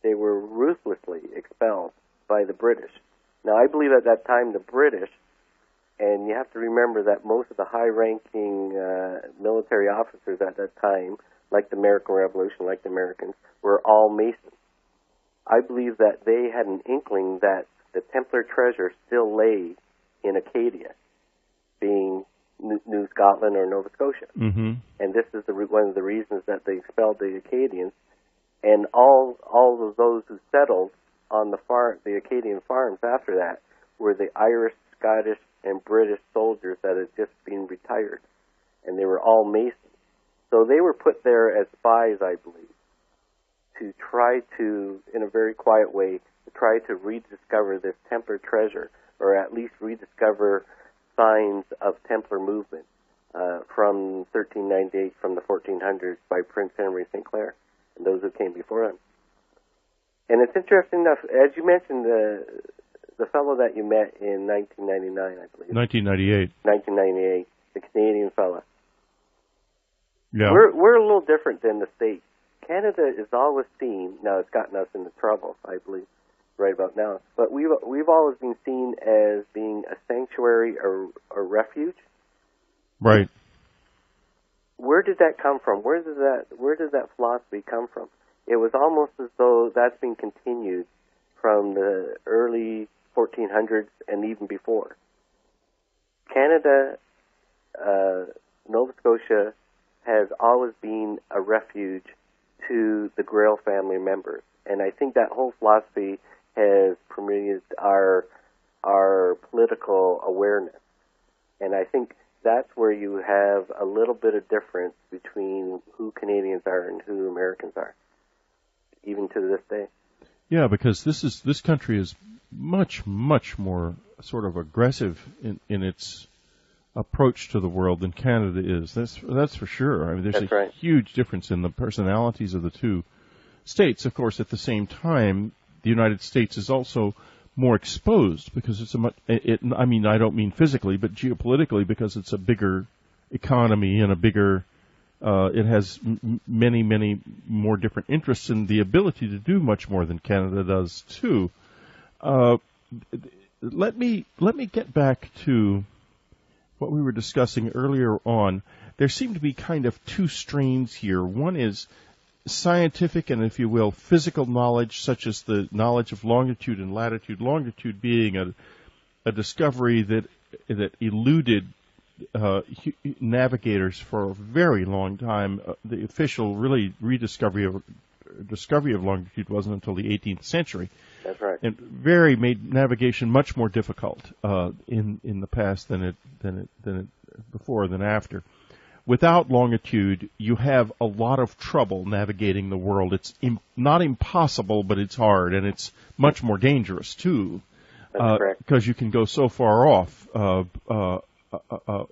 they were ruthlessly expelled by the British. Now, I believe at that time the British, and you have to remember that most of the high-ranking military officers at that time, like the American Revolution, like the Americans, were all Masons. I believe that they had an inkling that the Templar treasure still lay in Acadia, being New Scotland or Nova Scotia. Mm-hmm. And this is one of the reasons that they expelled the Acadians. And all of those who settled on the Acadian farms after that were the Irish, Scottish, and British soldiers that had just been retired. And they were all Masons. So they were put there as spies, I believe, to try to, in a very quiet way, to try to rediscover this Templar treasure, or at least rediscover signs of Templar movement from 1398, from the 1400s, by Prince Henry St. Clair and those who came before him. And it's interesting enough, as you mentioned, the fellow that you met in 1999, I believe. 1998. 1998, the Canadian fella. Yeah. We're a little different than the States. Canada is always seen, now it's gotten us into trouble, I believe, right about now, but we've always been seen as being a sanctuary or a refuge. Right. Where did that come from? Where does that philosophy come from? It was almost as though that's been continued from the early 1400s and even before. Canada, Nova Scotia, has always been a refuge to the Grail family members. And I think that whole philosophy has permeated our political awareness. And I think that's where you have a little bit of difference between who Canadians are and who Americans are, even to this day. Yeah, because this country is much, much more sort of aggressive in its approach to the world than Canada is. That's for sure. I mean, there's a huge difference in the personalities of the two states. Of course, at the same time, the United States is also more exposed because it's I mean, I don't mean physically, but geopolitically, because it's a bigger economy and a bigger. It has many, many more different interests and the ability to do much more than Canada does too. Let me get back to what we were discussing earlier on. There seem to be kind of two strains here. One is scientific and, if you will, physical knowledge, such as the knowledge of longitude and latitude. Longitude being a discovery that eluded navigators for a very long time. The official discovery of longitude wasn't until the 18th century. That's right. And made navigation much more difficult in the past than it before than after. Without longitude, you have a lot of trouble navigating the world. It's not impossible, but it's hard, and it's much more dangerous too, because you can go so far off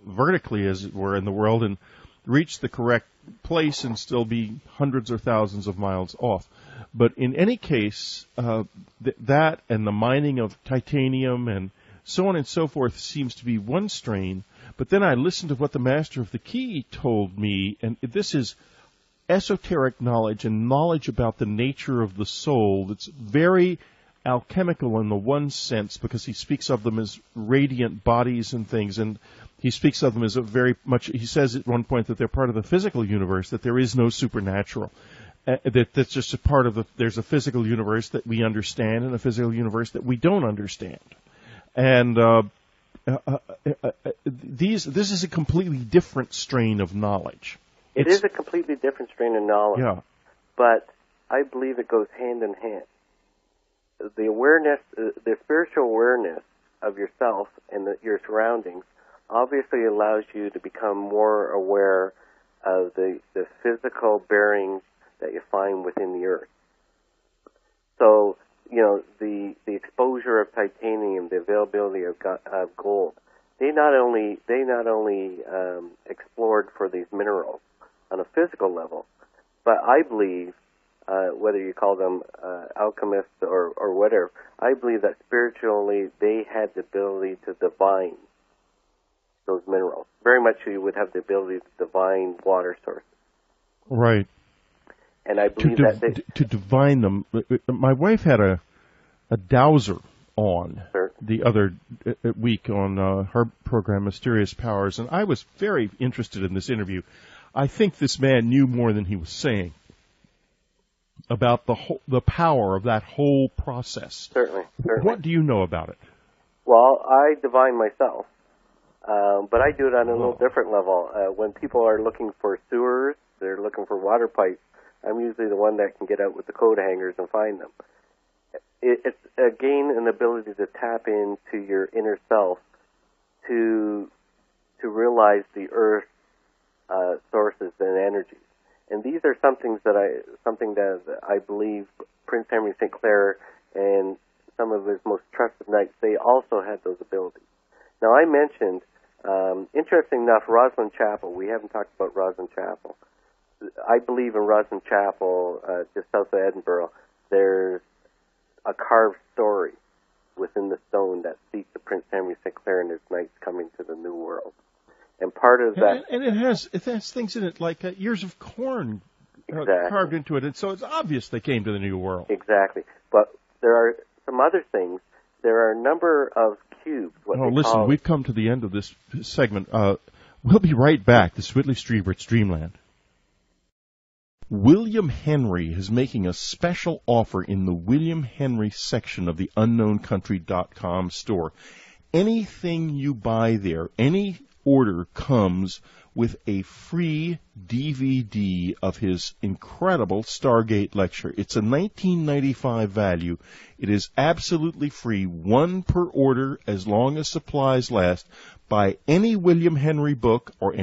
vertically, as it were, in the world, and reach the correct place and still be hundreds or thousands of miles off. But in any case, that and the mining of titanium and so on and so forth seems to be one strain. But then I listened to what the Master of the Key told me, and this is esoteric knowledge and knowledge about the nature of the soul that's very alchemical in the one sense, because he speaks of them as radiant bodies and things, and he speaks of them as he says at one point that they're part of the physical universe, that there is no supernatural. That's just a part of there's a physical universe that we understand and a physical universe that we don't understand. And this is a completely different strain of knowledge. It is a completely different strain of knowledge. Yeah. But I believe it goes hand in hand. The awareness, the spiritual awareness of yourself and your surroundings obviously allows you to become more aware of the physical bearings that you find within the earth. So, the exposure of titanium, the availability of gold, they not only explored for these minerals, on a physical level. But I believe, whether you call them alchemists or whatever, I believe that spiritually they had the ability to divine those minerals. Very much you would have the ability to divine water sources. Right. And I believe to divine them. My wife had a dowser on the other week on her program, Mysterious Powers, and I was very interested in this interview. I think this man knew more than he was saying about the power of that whole process. Certainly. What do you know about it? Well, I divine myself, but I do it on a little different level. When people are looking for sewers, they're looking for water pipes, I'm usually the one that can get out with the coat hangers and find them. It's again an ability to tap into your inner self to realize the earth sources and energies. And these are something that I believe Prince Henry St. Clair and some of his most trusted knights, they also had those abilities. Now, I mentioned, interesting enough, Rosslyn Chapel. We haven't talked about Rosslyn Chapel. I believe in Rosslyn Chapel, just south of Edinburgh, there's a carved story within the stone that speaks of Prince Henry St. Clair and his knights coming to the New World. And part of that... And it has things in it like ears of corn carved into it, and so it's obvious they came to the New World. Exactly. But there are some other things. There are a number of cubes. Listen, we've come to the end of this segment. We'll be right back. This is Whitley Striebert's Dreamland. William Henry is making a special offer in the William Henry section of the UnknownCountry.com store. Anything you buy there, any order comes with a free DVD of his incredible Stargate lecture. It's a $19.95 value. It is absolutely free, one per order as long as supplies last. Buy any William Henry book or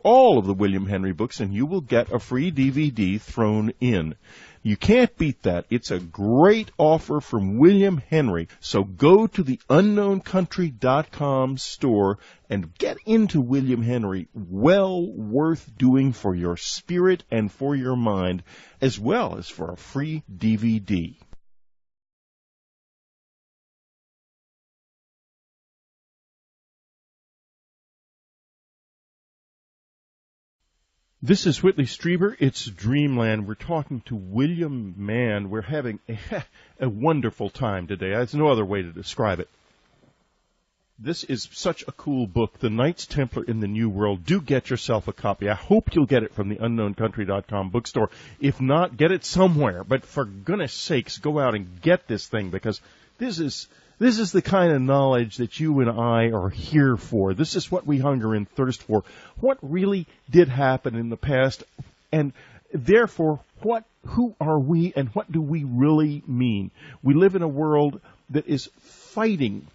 all of the William Henry books, and you will get a free DVD thrown in. You can't beat that. It's a great offer from William Henry. So go to the UnknownCountry.com store and get into William Henry. Well worth doing for your spirit and for your mind, as well as for a free DVD. This is Whitley Strieber. It's Dreamland. We're talking to William Mann. We're having a wonderful time today. There's no other way to describe it. This is such a cool book, The Knights Templar in the New World. Do get yourself a copy. I hope you'll get it from the UnknownCountry.com bookstore. If not, get it somewhere. But for goodness sakes, go out and get this thing, because this is the kind of knowledge that you and I are here for. This is what we hunger and thirst for. What really did happen in the past, and therefore, who are we and what do we really mean? We live in a world that is fighting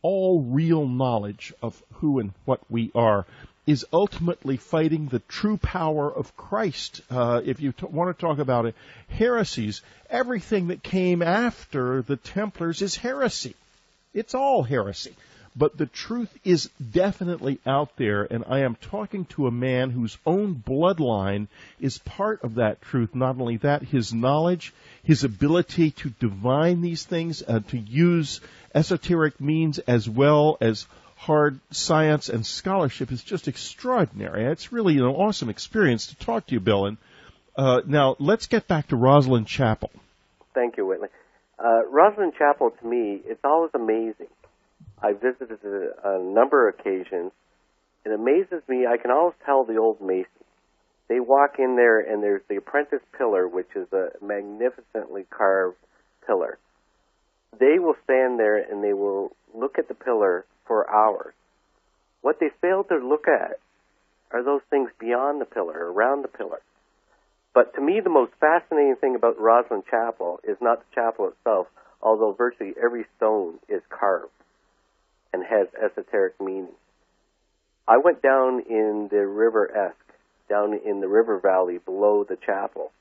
all real knowledge of who and what we are, is ultimately fighting the true power of Christ. If you want to talk about it, heresies, everything that came after the Templars is heresy. It's all heresy. But the truth is definitely out there, and I am talking to a man whose own bloodline is part of that truth. Not only that, his knowledge, his ability to divine these things, to use esoteric means as well as hard science and scholarship is just extraordinary. It's really an awesome experience to talk to you, Bill. And now let's get back to Rosslyn Chapel. Thank you, Whitley. Rosslyn Chapel, to me, it's always amazing. I visited it a number of occasions. It amazes me. I can always tell the old Masons. They walk in there, and there's the apprentice pillar, which is a magnificently carved pillar. They will stand there, and they will look at the pillar for hours. What they fail to look at are those things beyond the pillar, around the pillar. But to me, the most fascinating thing about Rosslyn Chapel is not the chapel itself, although virtually every stone is carved and has esoteric meaning. I went down in the river Esk, down in the river valley below the chapel.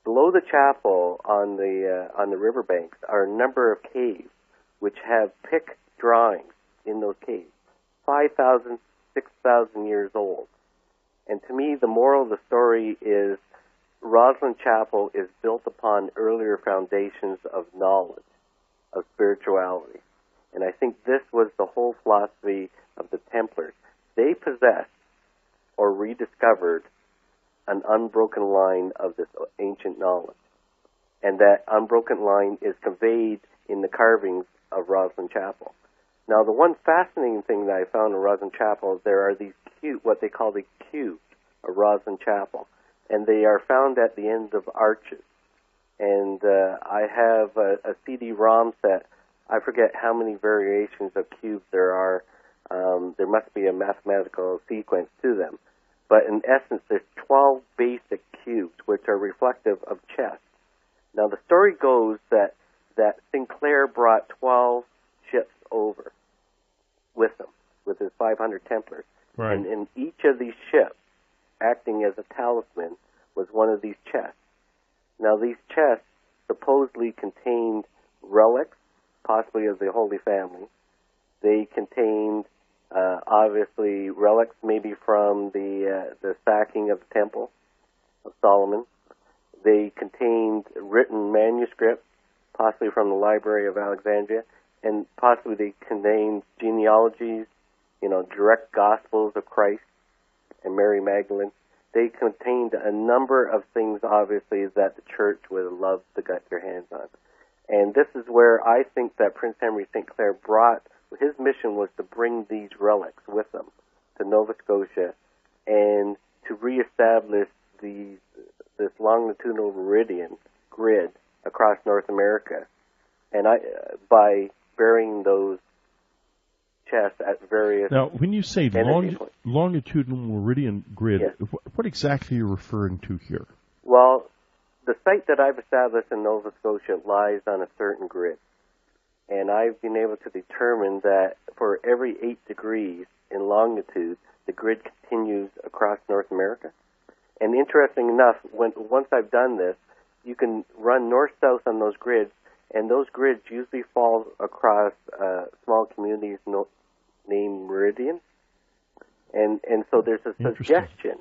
Below the chapel on the riverbanks are a number of caves which have pick drawings in those caves, 5,000, 6,000 years old. And to me, the moral of the story is Rosslyn Chapel is built upon earlier foundations of knowledge, of spirituality. And I think this was the whole philosophy of the Templars. They possessed or rediscovered an unbroken line of this ancient knowledge. And that unbroken line is conveyed in the carvings of Rosslyn Chapel. Now, the one fascinating thing that I found in Rosslyn Chapel is there are these what they call the cubes of Rosslyn Chapel, and they are found at the ends of arches. And I have a CD-ROM set. I forget how many variations of cubes there are. There must be a mathematical sequence to them. But in essence, there's 12 basic cubes, which are reflective of chess. Now, the story goes that Sinclair brought 12 ships over with him, with his 500 Templars. Right. And in each of these ships, acting as a talisman, was one of these chests. Now, these chests supposedly contained relics, possibly of the Holy Family. They contained, obviously, relics maybe from the sacking of the Temple of Solomon. They contained written manuscripts, possibly from the Library of Alexandria, and possibly they contained genealogies, direct Gospels of Christ and Mary Magdalene. They contained a number of things, obviously, that the church would have loved to get their hands on. And this is where I think that Prince Henry St. Clair his mission was to bring these relics with him to Nova Scotia and to reestablish this longitudinal meridian grid across North America, and by burying those chests at various. Now, when you say longitudinal meridian grid, yes. What exactly are you referring to here? Well, the site that I've established in Nova Scotia lies on a certain grid, and I've been able to determine that for every 8 degrees in longitude, the grid continues across North America. And interesting enough, once I've done this, you can run north-south on those grids, and those grids usually fall across small communities named Meridian. And so there's a suggestion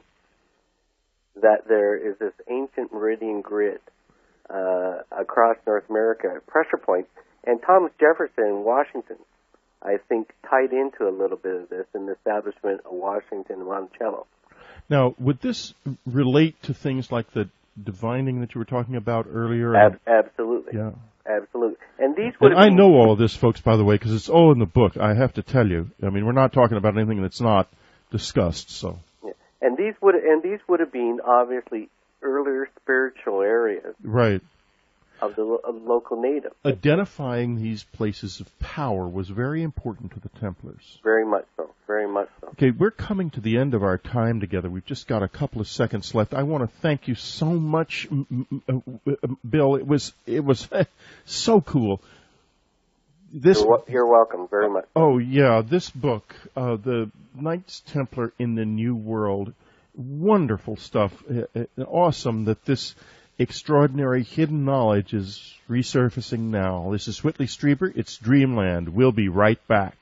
that there is this ancient Meridian grid across North America, pressure points. And Thomas Jefferson in Washington, I think, tied into a little bit of this in the establishment of Washington and Monticello. Now, would this relate to things like the divining that you were talking about earlier? Absolutely. Yeah. Absolutely. And these would. I know all of this, folks, by the way, because it's all in the book. I have to tell you. I mean, we're not talking about anything that's not discussed. So. Yeah. And these would have been obviously earlier spiritual areas. Right. Of the local natives. Identifying these places of power was very important to the Templars. Very much so. Very much so. Okay, we're coming to the end of our time together. We've just got a couple of seconds left. I want to thank you so much, Bill. It was so cool. You're welcome very much. Oh, yeah, this book, The Knights Templar in the New World, wonderful stuff. Awesome that this extraordinary hidden knowledge is resurfacing now. This is Whitley Strieber. It's Dreamland. We'll be right back.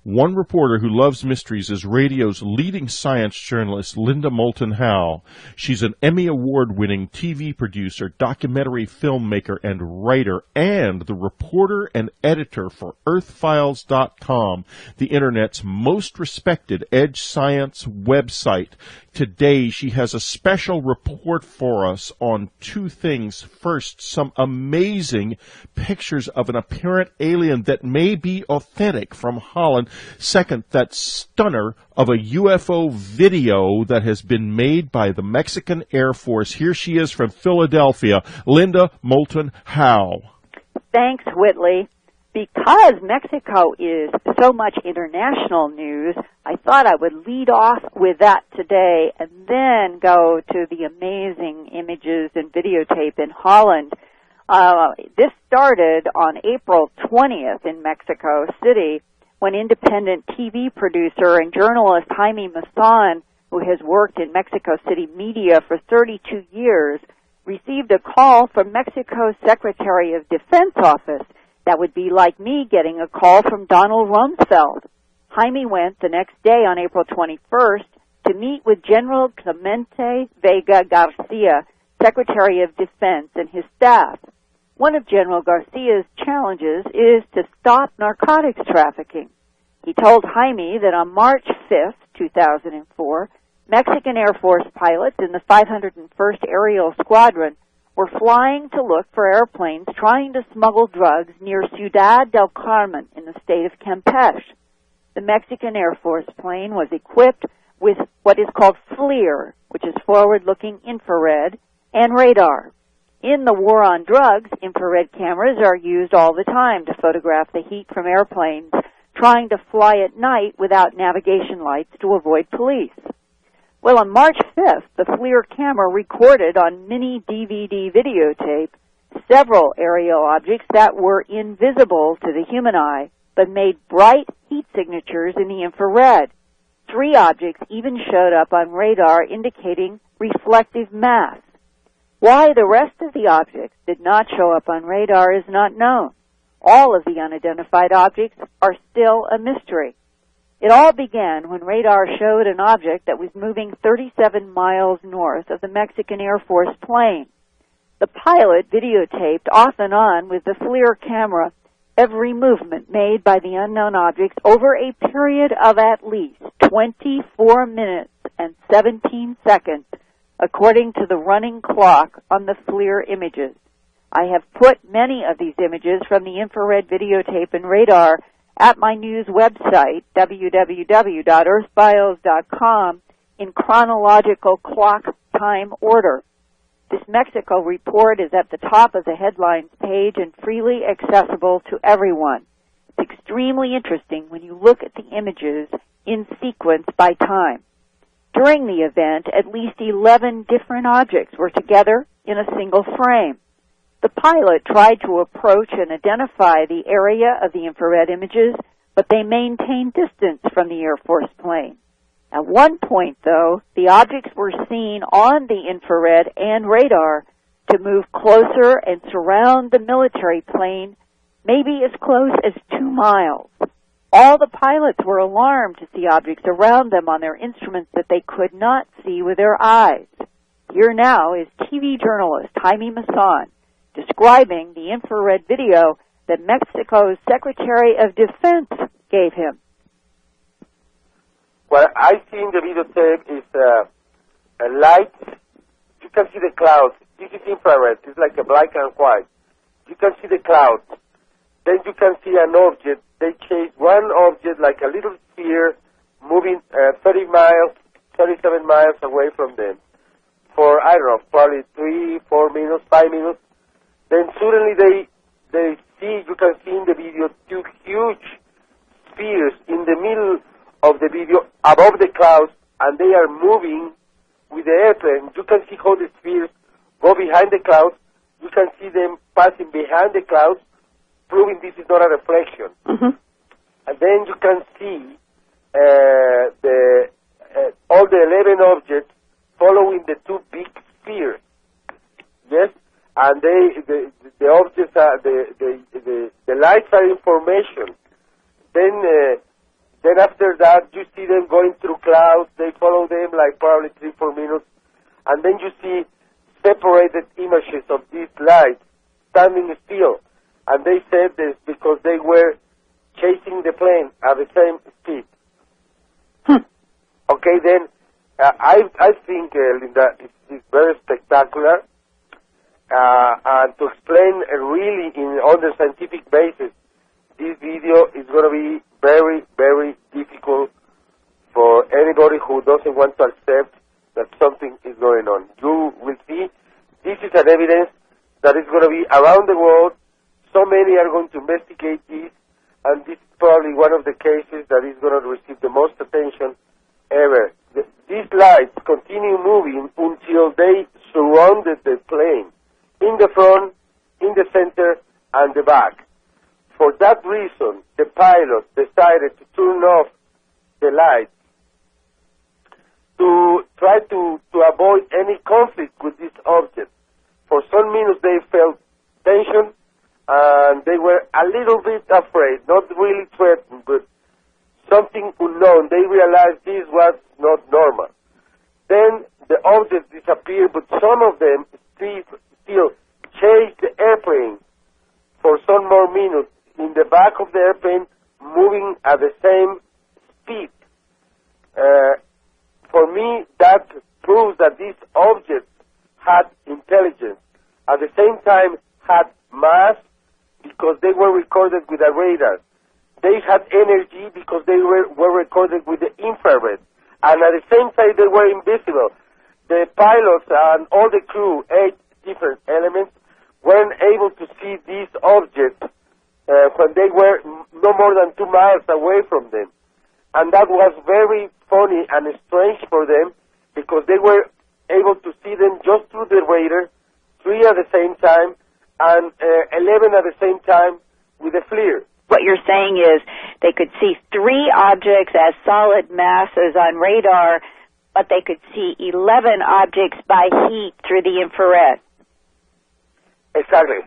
One reporter who loves mysteries is radio's leading science journalist, Linda Moulton Howe. She's an Emmy Award-winning TV producer, documentary filmmaker, and writer, and the reporter and editor for EarthFiles.com, the Internet's most respected edge science website. Today, she has a special report for us on two things. First, some amazing pictures of an apparent alien that may be authentic from Holland. Second, that stunner of a UFO video that has been made by the Mexican Air Force. Here she is from Philadelphia, Linda Moulton Howe. Thanks, Whitley. Because Mexico is so much international news, I thought I would lead off with that today and then go to the amazing images and videotape in Holland. This started on April 20th in Mexico City when independent TV producer and journalist Jaime Maussan, who has worked in Mexico City media for 32 years, received a call from Mexico's Secretary of Defense office. That would be like me getting a call from Donald Rumsfeld. Jaime went the next day on April 21st to meet with General Clemente Vega Garcia, Secretary of Defense, and his staff. One of General Garcia's challenges is to stop narcotics trafficking. He told Jaime that on March 5th, 2004, Mexican Air Force pilots in the 501st Aerial Squadron were flying to look for airplanes trying to smuggle drugs near Ciudad del Carmen in the state of Campeche. The Mexican Air Force plane was equipped with what is called FLIR, which is forward-looking infrared, and radar. In the war on drugs, infrared cameras are used all the time to photograph the heat from airplanes trying to fly at night without navigation lights to avoid police. Well, on March 5th, the FLIR camera recorded on mini-DVD videotape several aerial objects that were invisible to the human eye, but made bright heat signatures in the infrared. 3 objects even showed up on radar indicating reflective mass. Why the rest of the objects did not show up on radar is not known. All of the unidentified objects are still a mystery. It all began when radar showed an object that was moving 37 miles north of the Mexican Air Force plane. The pilot videotaped off and on with the FLIR camera every movement made by the unknown objects over a period of at least 24 minutes and 17 seconds, according to the running clock on the FLIR images. I have put many of these images from the infrared videotape and radar at my news website, www.earthbios.com, in chronological clock time order. This Mexico report is at the top of the headlines page and freely accessible to everyone. It's extremely interesting when you look at the images in sequence by time. During the event, at least 11 different objects were together in a single frame. The pilot tried to approach and identify the area of the infrared images, but they maintained distance from the Air Force plane. At one point, though, the objects were seen on the infrared and radar to move closer and surround the military plane, maybe as close as 2 miles. All the pilots were alarmed to see objects around them on their instruments that they could not see with their eyes. Here now is TV journalist Jaime Mann describing the infrared video that Mexico's Secretary of Defense gave him. What I see in the videotape is a light. You can see the clouds. This is infrared. It's like a black and white. You can see the clouds. Then you can see an object. They chase one object like a little sphere moving 37 miles away from them for, I don't know, probably 3, 4 minutes, 5 minutes. Then suddenly they see, you can see in the video, 2 huge spheres in the middle of the video above the clouds, and they are moving with the airplane. You can see how the spheres go behind the clouds. You can see them passing behind the clouds, proving this is not a reflection. Mm-hmm. And then you can see all the 11 objects following the 2 big spheres. Yes? And the objects are, the lights are information. Then after that, you see them going through clouds. They follow them like probably 3-4 minutes. And then you see separated images of these lights standing still. And they said this because they were chasing the plane at the same speed. Okay, then I think, Linda, it's very spectacular. And to explain really on the scientific basis, this video is going to be very, very difficult for anybody who doesn't want to accept that something is going on. You will see this is an evidence that is going to be around the world. So many are going to investigate this, and this is probably one of the cases that is going to receive the most attention ever. These lights continue moving until they surrounded the plane, in the front, in the center, and the back. For that reason, the pilot decided to turn off the lights to try to avoid any conflict with this object. For some minutes they felt tension, and they were a little bit afraid, not really threatened, but something objects disappear, but some of them still chase the airplane for some more minutes in the back of the airplane, moving at the same speed. For me, that proves that these objects had intelligence. At the same time, had mass because they were recorded with a radar. They had energy because they were recorded with the infrared. And at the same time, they were invisible. The pilots and all the crew, 8 different elements, weren't able to see these objects when they were no more than 2 miles away from them. And that was very funny and strange for them because they were able to see them just through the radar, 3 at the same time, and 11 at the same time with a FLIR. What you're saying is they could see 3 objects as solid masses on radar, but they could see 11 objects by heat through the infrared. Exactly,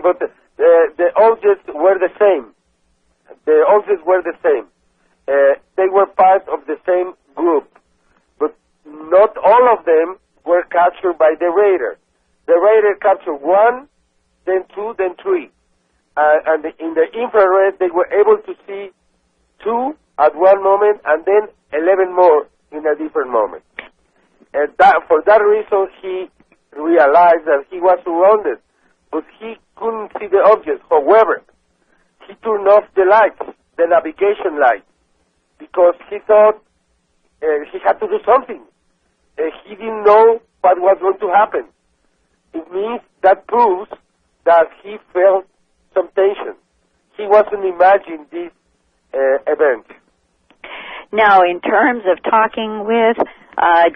but the objects were the same. The objects were the same. They were part of the same group, but not all of them were captured by the radar. The radar captured 1, then 2, then 3. And in the infrared, they were able to see 2 at one moment, and then 11 more in a different moment. And for that reason, he realized that he was surrounded, but he couldn't see the objects. However, he turned off the lights, the navigation lights, because he thought he had to do something. He didn't know what was going to happen. It means that proves that he felt some tension. He wasn't imagining this event. Now, in terms of talking with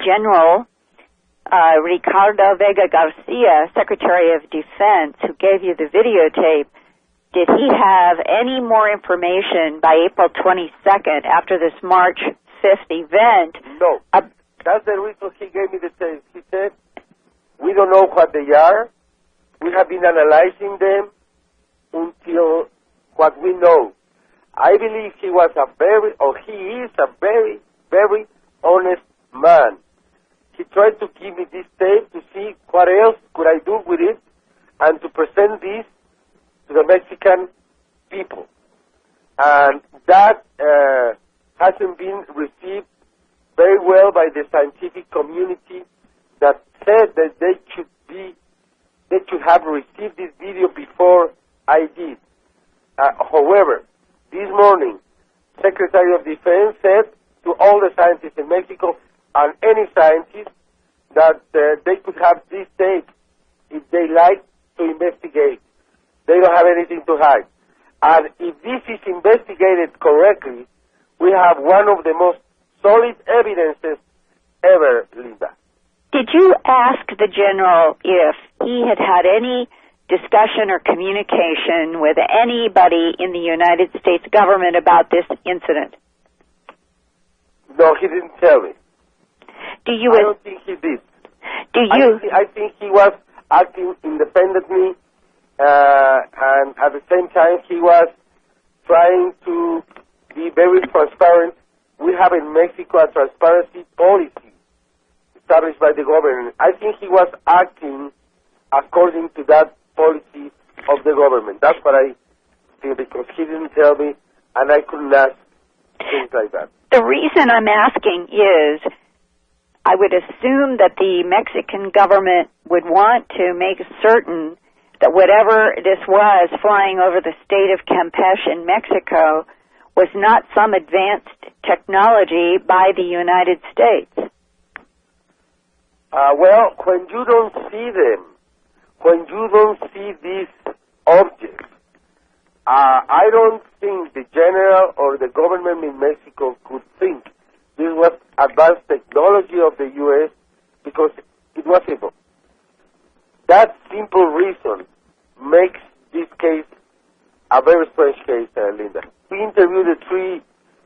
General Ricardo Vega Garcia, Secretary of Defense, who gave you the videotape, did he have any more information by April 22nd after this March 5th event? No. That's the reason he gave me the tape. He said, we don't know what they are. We have been analyzing them until what we know. I believe he is a very, very honest man. He tried to give me this tape to see what else could I do with it and to present this to the Mexican people. And that hasn't been received very well by the scientific community that said that they should have received this video before I did. However, this morning, Secretary of Defense said to all the scientists in Mexico and any scientist that they could have this tape if they like to investigate. They don't have anything to hide. And if this is investigated correctly, we have one of the most solid evidences ever, Linda. Did you ask the General if he had had any discussion or communication with anybody in the United States government about this incident? No, he didn't tell me. I don't think he did. I think he was acting independently, and at the same time he was trying to be very transparent. We have in Mexico a transparency policy established by the government. I think he was acting according to that policy of the government. That's what I feel, because he didn't tell me, and I couldn't ask things like that. The reason I'm asking is I would assume that the Mexican government would want to make certain that whatever this was flying over the state of Campeche in Mexico was not some advanced technology by the United States. Well, when you don't see them, when you don't see these objects, I don't think the general or the government in Mexico could think this was advanced technology of the U.S. because it was simple. That simple reason makes this case a very strange case, Linda. We interviewed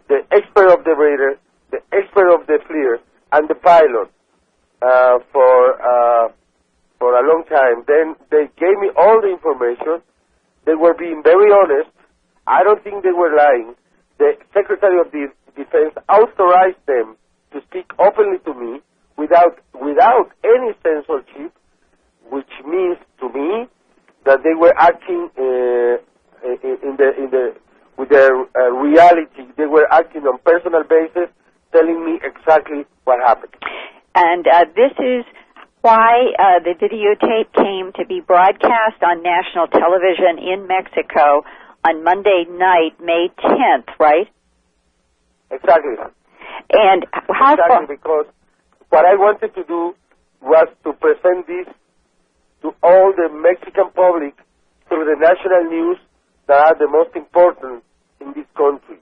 the expert of the radar, the expert of the FLIR, and the pilot for a long time. Then they gave me all the information. They were being very honest. I don't think they were lying. The Secretary of Defense authorized them to speak openly to me with without any censorship, which means to me that they were acting with their reality. They were acting on personal basis, telling me exactly what happened. And this is why the videotape came to be broadcast on national television in Mexico on Monday night, May 10th, right? Exactly. And how exactly, because what I wanted to do was to present this to all the Mexican public through the national news that are the most important in this country.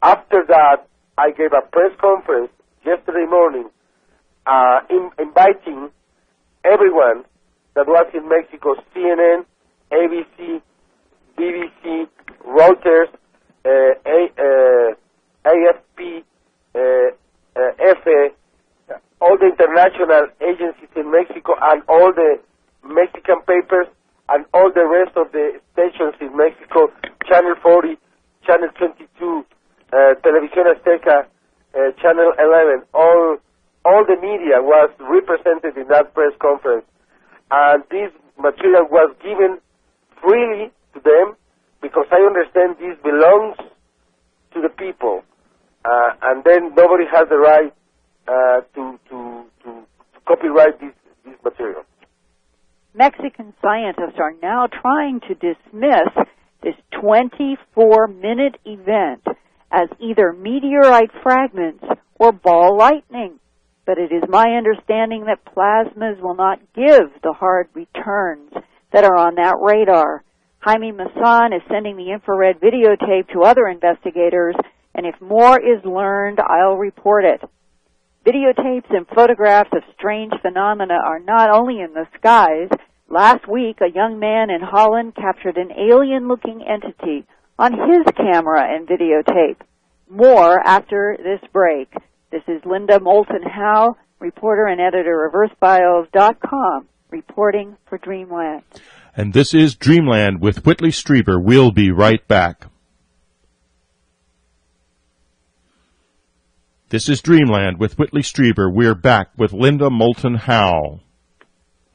After that, I gave a press conference yesterday morning inviting everyone that was in Mexico, CNN, ABC, BBC, Reuters, AFP, EFE, all the international agencies in Mexico and all the Mexican papers and all the rest of the stations in Mexico, Channel 40, Channel 22, Televisión Azteca, Channel 11, all the media was represented in that press conference. And this material was given freely to them because I understand this belongs to the people. And then nobody has the right to copyright this material. Mexican scientists are now trying to dismiss this 24-minute event as either meteorite fragments or ball lightning. But it is my understanding that plasmas will not give the hard returns that are on that radar. Jaime Maussan is sending the infrared videotape to other investigators, and if more is learned, I'll report it. Videotapes and photographs of strange phenomena are not only in the skies. Last week, a young man in Holland captured an alien-looking entity on his camera and videotape. More after this break. This is Linda Moulton Howe, reporter and editor of EarthFiles.com, reporting for Dreamland. And this is Dreamland with Whitley Strieber. We'll be right back. This is Dreamland with Whitley Strieber. We're back with Linda Moulton Howe.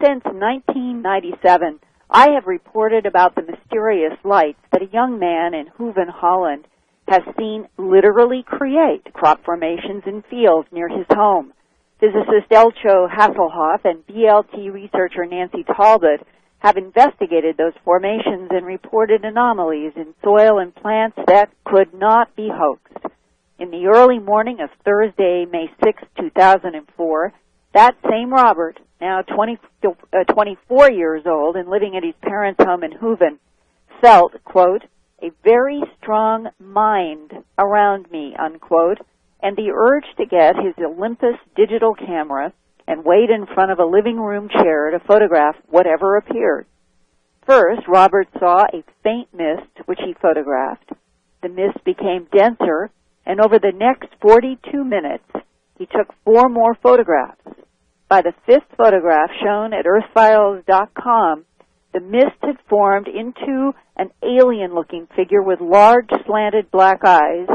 Since 1997, I have reported about the mysterious lights that a young man in Hoeven, Holland, has seen literally create crop formations in fields near his home. Physicist Elcho Hasselhoff and BLT researcher Nancy Talbot have investigated those formations and reported anomalies in soil and plants that could not be hoaxed. In the early morning of Thursday, May 6, 2004, that same Robert, now 24 years old and living at his parents' home in Hoeven, felt, quote, a very strong mind around me, unquote, and the urge to get his Olympus digital camera and wait in front of a living room chair to photograph whatever appeared. First, Robert saw a faint mist, which he photographed. The mist became denser, and over the next 42 minutes, he took 4 more photographs. By the 5th photograph shown at EarthFiles.com, the mist had formed into an alien-looking figure with large slanted black eyes,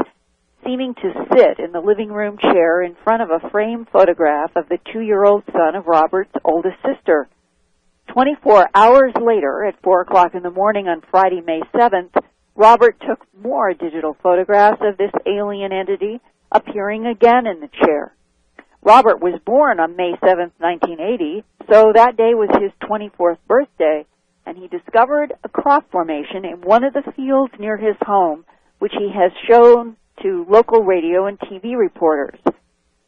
seeming to sit in the living room chair in front of a framed photograph of the 2-year-old son of Robert's oldest sister. 24 hours later, at 4 o'clock in the morning on Friday, May 7th, Robert took more digital photographs of this alien entity, appearing again in the chair. Robert was born on May 7th, 1980, so that day was his 24th birthday, and he discovered a crop formation in one of the fields near his home, which he has shown to local radio and TV reporters.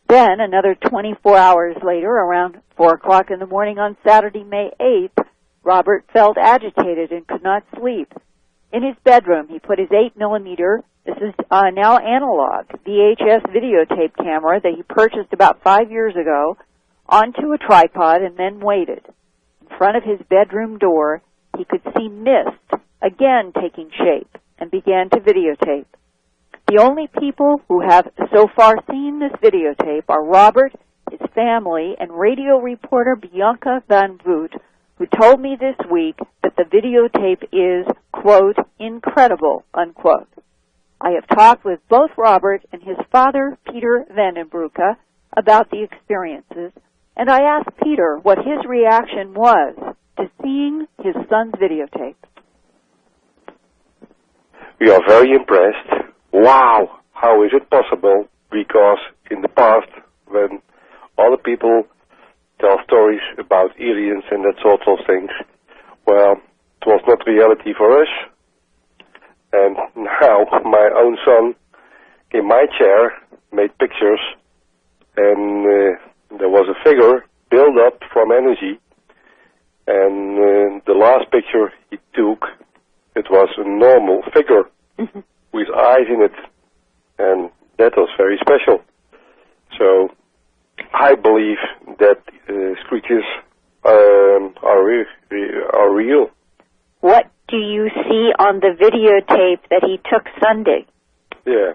Then, another 24 hours later, around 4 o'clock in the morning on Saturday, May 8th, Robert felt agitated and could not sleep. In his bedroom, he put his 8mm, this is now analog, VHS videotape camera that he purchased about 5 years ago, onto a tripod and then waited. In front of his bedroom door, he could see mist again taking shape and began to videotape. The only people who have so far seen this videotape are Robert, his family, and radio reporter Bianca Van Voot, who told me this week that the videotape is, quote, incredible, unquote. I have talked with both Robert and his father, Peter Vandenbrucke, about the experiences, and I asked Peter what his reaction was to seeing his son's videotape. We are very impressed. Wow, how is it possible? Because in the past, when other people tell stories about aliens and that sort of things, well, it was not reality for us. And now my own son, in my chair, made pictures, and there was a figure built up from energy, and the last picture he took, it was a normal figure with eyes in it, and that was very special. So I believe that creatures are real. What do you see on the videotape that he took Sunday? Yeah.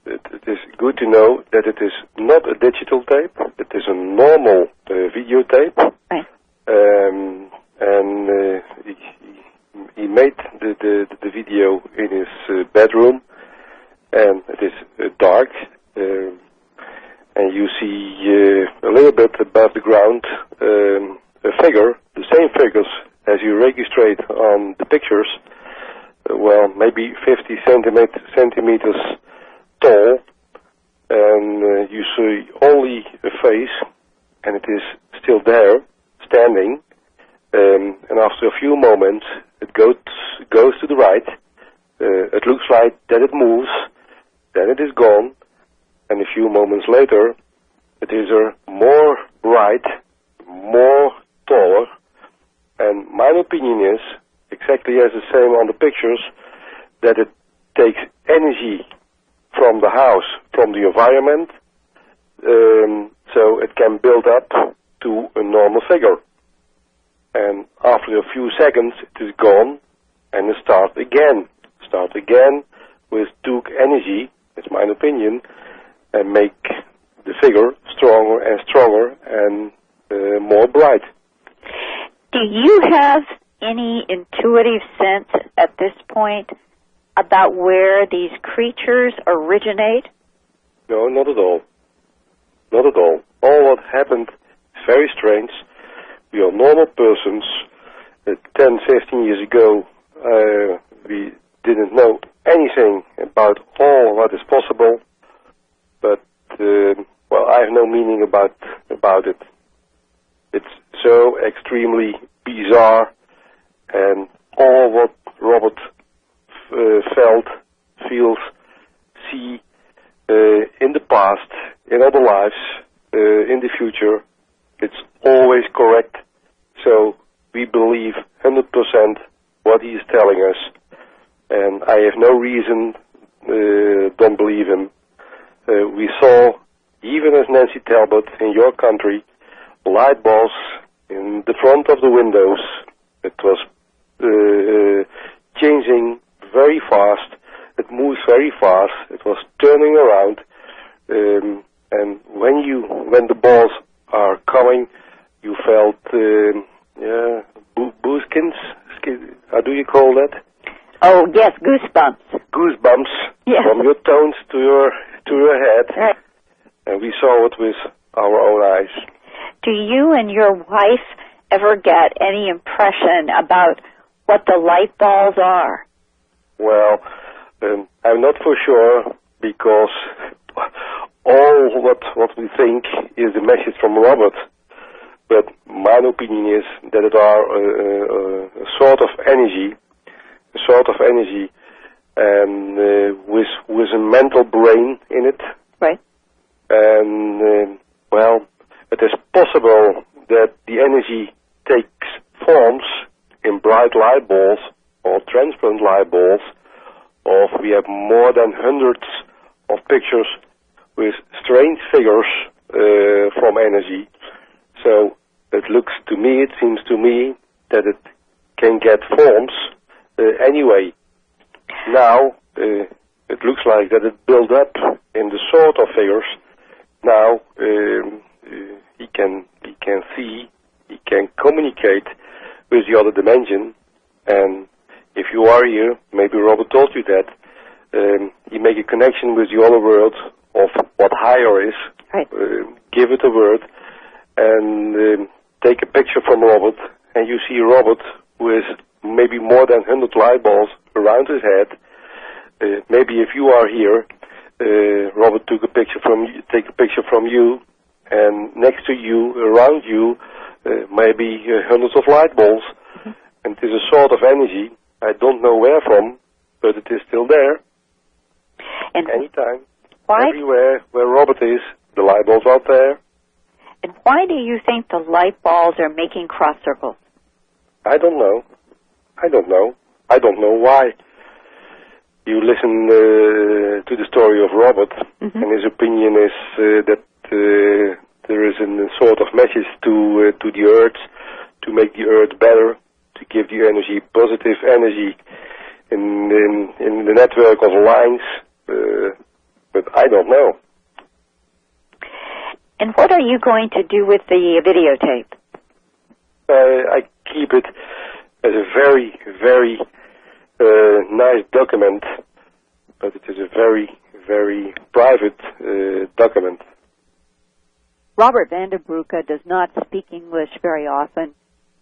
It is good to know that it is not a digital tape. It is a normal videotape. Right. And he made the video in his bedroom, and it is dark, and you see a little bit above the ground a figure, the same figures as you registrate on the pictures, well, maybe 50 centimeters tall, and you see only a face, and it is still there, standing, and after a few moments it goes to the right. It looks like that it moves, then it is gone, and a few moments later it is more bright, more taller, and my opinion is, exactly as the same on the pictures, that it takes energy from the house, from the environment, so it can build up to a normal figure. And after a few seconds it is gone, and it starts again with took energy, that's my opinion, and make the figure stronger and stronger and more bright. Do you have any intuitive sense at this point about where these creatures originate? No, not at all. Not at all. All what happened is very strange. We are normal persons. 10, 15 years ago, we didn't know anything about all what is possible, but, well, I have no meaning about it. It's so extremely bizarre, and all what Robert felt, feels, see in the past, in other lives, in the future, it's always correct. So we believe 100% what he is telling us, and I have no reason don't believe him. We saw, even as Nancy Talbot in your country, light bulbs in the front of the windows. It was changing very fast. It moves very fast. It was turning around, and when the balls are coming, you felt booskins. How do you call that? Oh yes, goosebumps. Goosebumps, yes. From your toes to your head, right. And we saw it with our own eyes. Do you and your wife ever get any impression about what the light balls are? Well, I'm not for sure, because all what we think is the message from Robert. But my opinion is that it are a sort of energy, and with a mental brain in it. Right. And well, it is possible that the energy takes forms in bright light balls or transparent light balls, or we have more than hundreds of pictures with strange figures from energy. So it seems to me that it can get forms anyway. Now it looks like that it built up in the sort of figures. Now he can see, he can communicate with the other dimension, and if you are here, maybe Robert told you that, he make a connection with the other world of what higher is. Right. Give it a word, and take a picture from Robert, and you see Robert with maybe more than 100 light balls around his head. Maybe if you are here, Robert take a picture from you, and next to you, around you, maybe hundreds of light balls. Mm-hmm. And it is a sort of energy. I don't know where from, but it is still there. And anytime, why? Everywhere where Robert is, the light balls out there. And why do you think the light balls are making cross circles? I don't know. I don't know why. You listen to the story of Robert, mm-hmm. and his opinion is that there is a sort of message to the Earth, to make the Earth better, to give the energy, positive energy, in the network of lines, but I don't know. And what are you going to do with the videotape? I keep it as a very, very nice document, but it is a very, very private document. Robert Vanderbroeke does not speak English very often,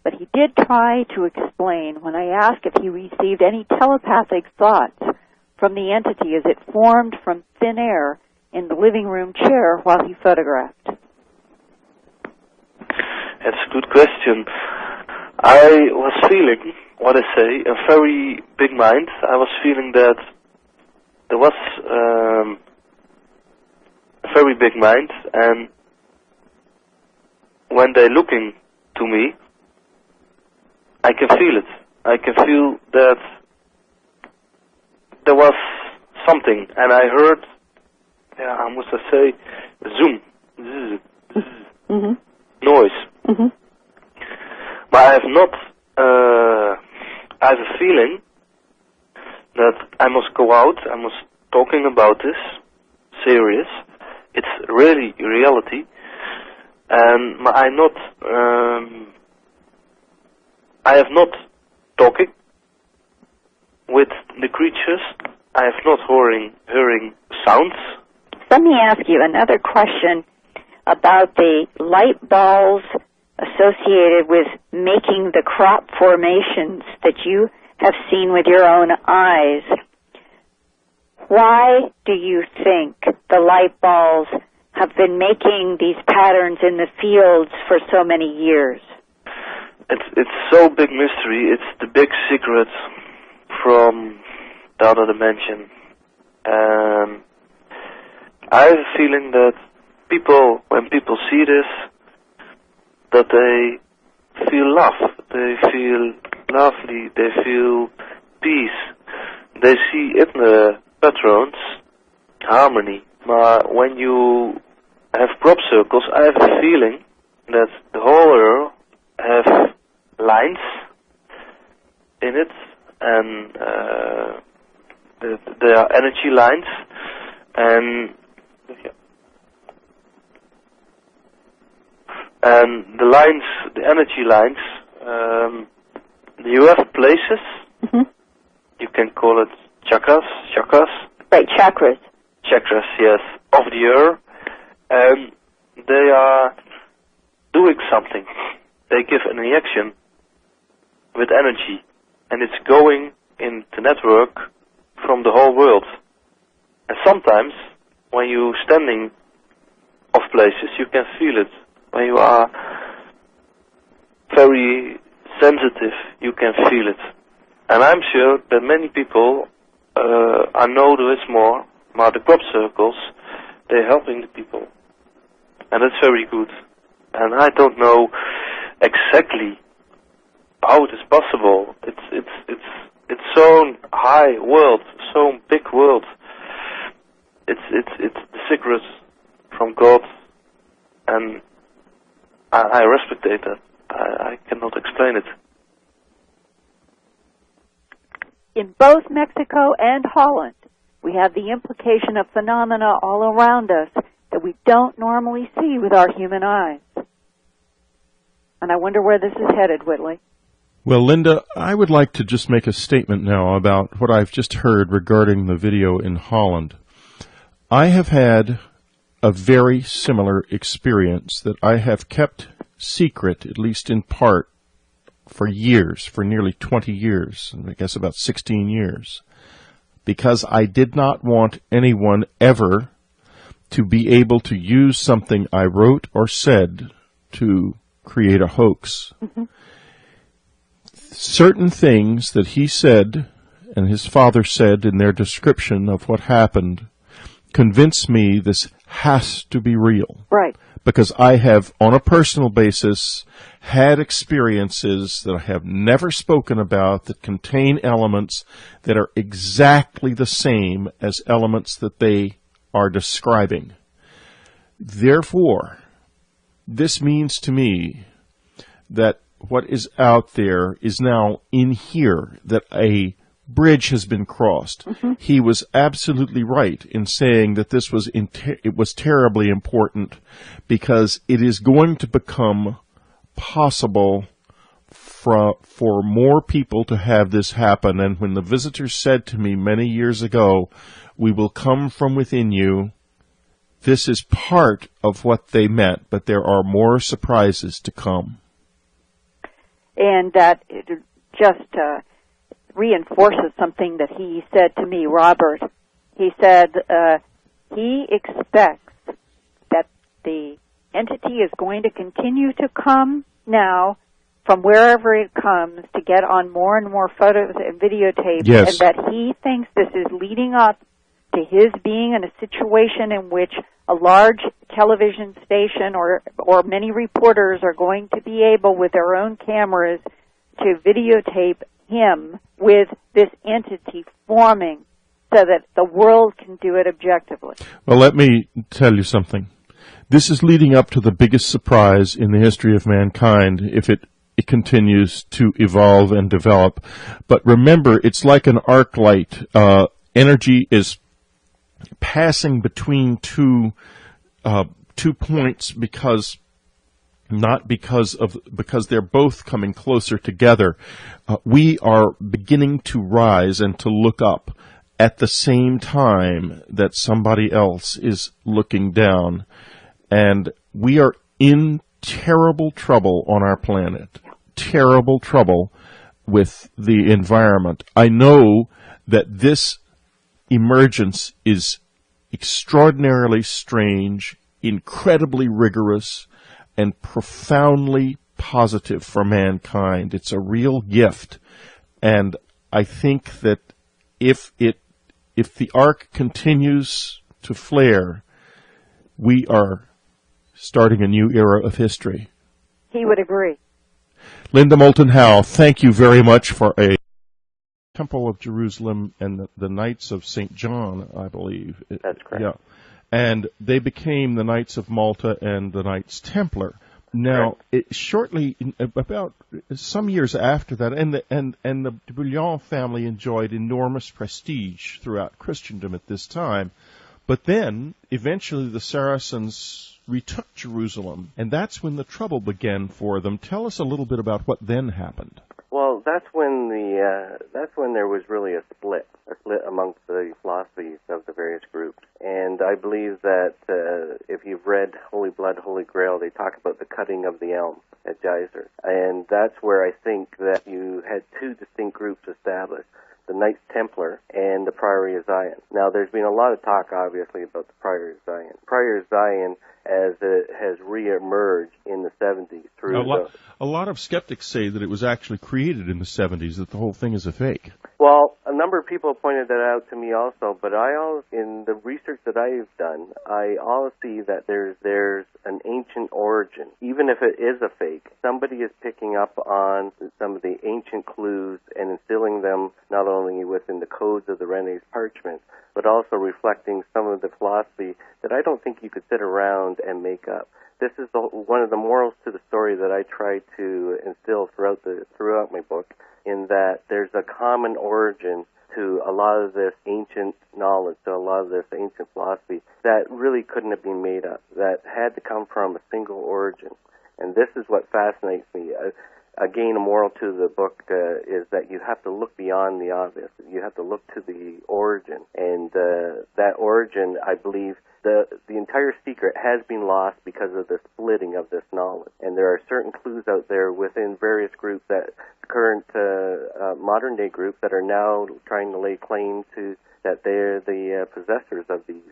but he did try to explain when I asked if he received any telepathic thoughts from the entity as it formed from thin air in the living room chair while he photographed. That's a good question. I was feeling, what I say, a very big mind. I was feeling that there was a very big mind, and when they're looking to me, I can feel it. I can feel that there was something, and I heard, how must I say, zoom, mm-hmm. noise. Mm-hmm. But I have not, I have a feeling that I must go out, I must talking about this, serious, it's really reality, and I have not talking with the creatures, I have not hearing sounds. Let me ask you another question about the light balls associated with making the crop formations that you have seen with your own eyes. Why do you think the light balls have been making these patterns in the fields for so many years? It's so big mystery. It's the big secret from the other dimension. I have a feeling that when people see this, that they feel love, they feel lovely, they feel peace. They see in the patterns harmony. But when you have crop circles, I have a feeling that the whole earth have lines in it, and there are energy lines, and the lines, the energy lines, you have places, mm-hmm. you can call it chakras. Right, chakras. Chakras, yes, of the earth, and they are doing something. They give an injection with energy, and it's going in the network from the whole world. And sometimes, when you're standing off places, you can feel it. When you are very sensitive, you can feel it. And I'm sure that many people, I know there is more, but the crop circles, they're helping the people. And that's very good. And I don't know exactly how it is possible. It's so high world, so big world. It's the secret from God, and I respect that. I cannot explain it. In both Mexico and Holland, we have the implication of phenomena all around us that we don't normally see with our human eyes. And I wonder where this is headed, Whitley. Well, Linda, I would like to just make a statement now about what I've just heard regarding the video in Holland. I have had a very similar experience that I have kept secret, at least in part, for years, for nearly 20 years, I guess about 16 years, because I did not want anyone ever to be able to use something I wrote or said to create a hoax. Mm-hmm. Certain things that he said and his father said in their description of what happened convinced me this has to be real. Right. Because I have, on a personal basis, had experiences that I have never spoken about that contain elements that are exactly the same as elements that they are describing. Therefore, this means to me that what is out there is now in here, that a bridge has been crossed. Mm-hmm. He was absolutely right in saying that this was it was terribly important, because it is going to become possible for more people to have this happen. And when the visitors said to me many years ago, "We will come from within you," this is part of what they meant, but there are more surprises to come. And that it just reinforces something that he said to me, Robert. He said he expects that the entity is going to continue to come now from wherever it comes to get on more and more photos and videotapes, yes. And that he thinks this is leading up to his being in a situation in which a large television station or many reporters are going to be able, with their own cameras, to videotape him with this entity forming so that the world can do it objectively. Well, let me tell you something. This is leading up to the biggest surprise in the history of mankind if it continues to evolve and develop. But remember, it's like an arc light. Energy is passing between two points because they're both coming closer together. We are beginning to rise and to look up at the same time that somebody else is looking down, and we are in terrible trouble on our planet. Terrible trouble with the environment. I know that this emergence is extraordinarily strange, incredibly rigorous, and profoundly positive for mankind. It's a real gift. And I think that if the arc continues to flare, we are starting a new era of history. He would agree. Linda Moulton Howe, thank you very much for a Temple of Jerusalem and the Knights of St. John, I believe. That's correct. Yeah. And they became the Knights of Malta and the Knights Templar. Now, shortly, about some years after that, and the Bouillon family enjoyed enormous prestige throughout Christendom at this time. But then, eventually, the Saracens retook Jerusalem, and that's when the trouble began for them. Tell us a little bit about what then happened. Well, that's when there was really a split amongst the philosophies of the various groups. And I believe that if you've read Holy Blood, Holy Grail, they talk about the cutting of the elm at Geyser. And that's where I think that you had two distinct groups established, the Knights Templar and the Priory of Zion. Now, there's been a lot of talk, obviously, about the Priory of Zion. Priory of Zion, as it has re-emerged in the 70s through a lot of skeptics say that it was actually created in the 70s, that the whole thing is a fake. Well, a number of people pointed that out to me also, but in the research that I've done, I always see that there's an ancient origin. Even if it is a fake, somebody is picking up on some of the ancient clues and instilling them not only within the codes of the Renaissance parchment, but also reflecting some of the philosophy that I don't think you could sit around and make up. This is one of the morals to the story that I try to instill throughout my book, in that there's a common origin to a lot of this ancient knowledge, to a lot of this ancient philosophy that really couldn't have been made up, that had to come from a single origin. And this is what fascinates me. again, a moral to the book is that you have to look beyond the obvious. You have to look to the origin. And that origin, I believe, the entire secret has been lost because of the splitting of this knowledge. And there are certain clues out there within various groups, that current modern-day groups, that are now trying to lay claim to that they're the possessors of these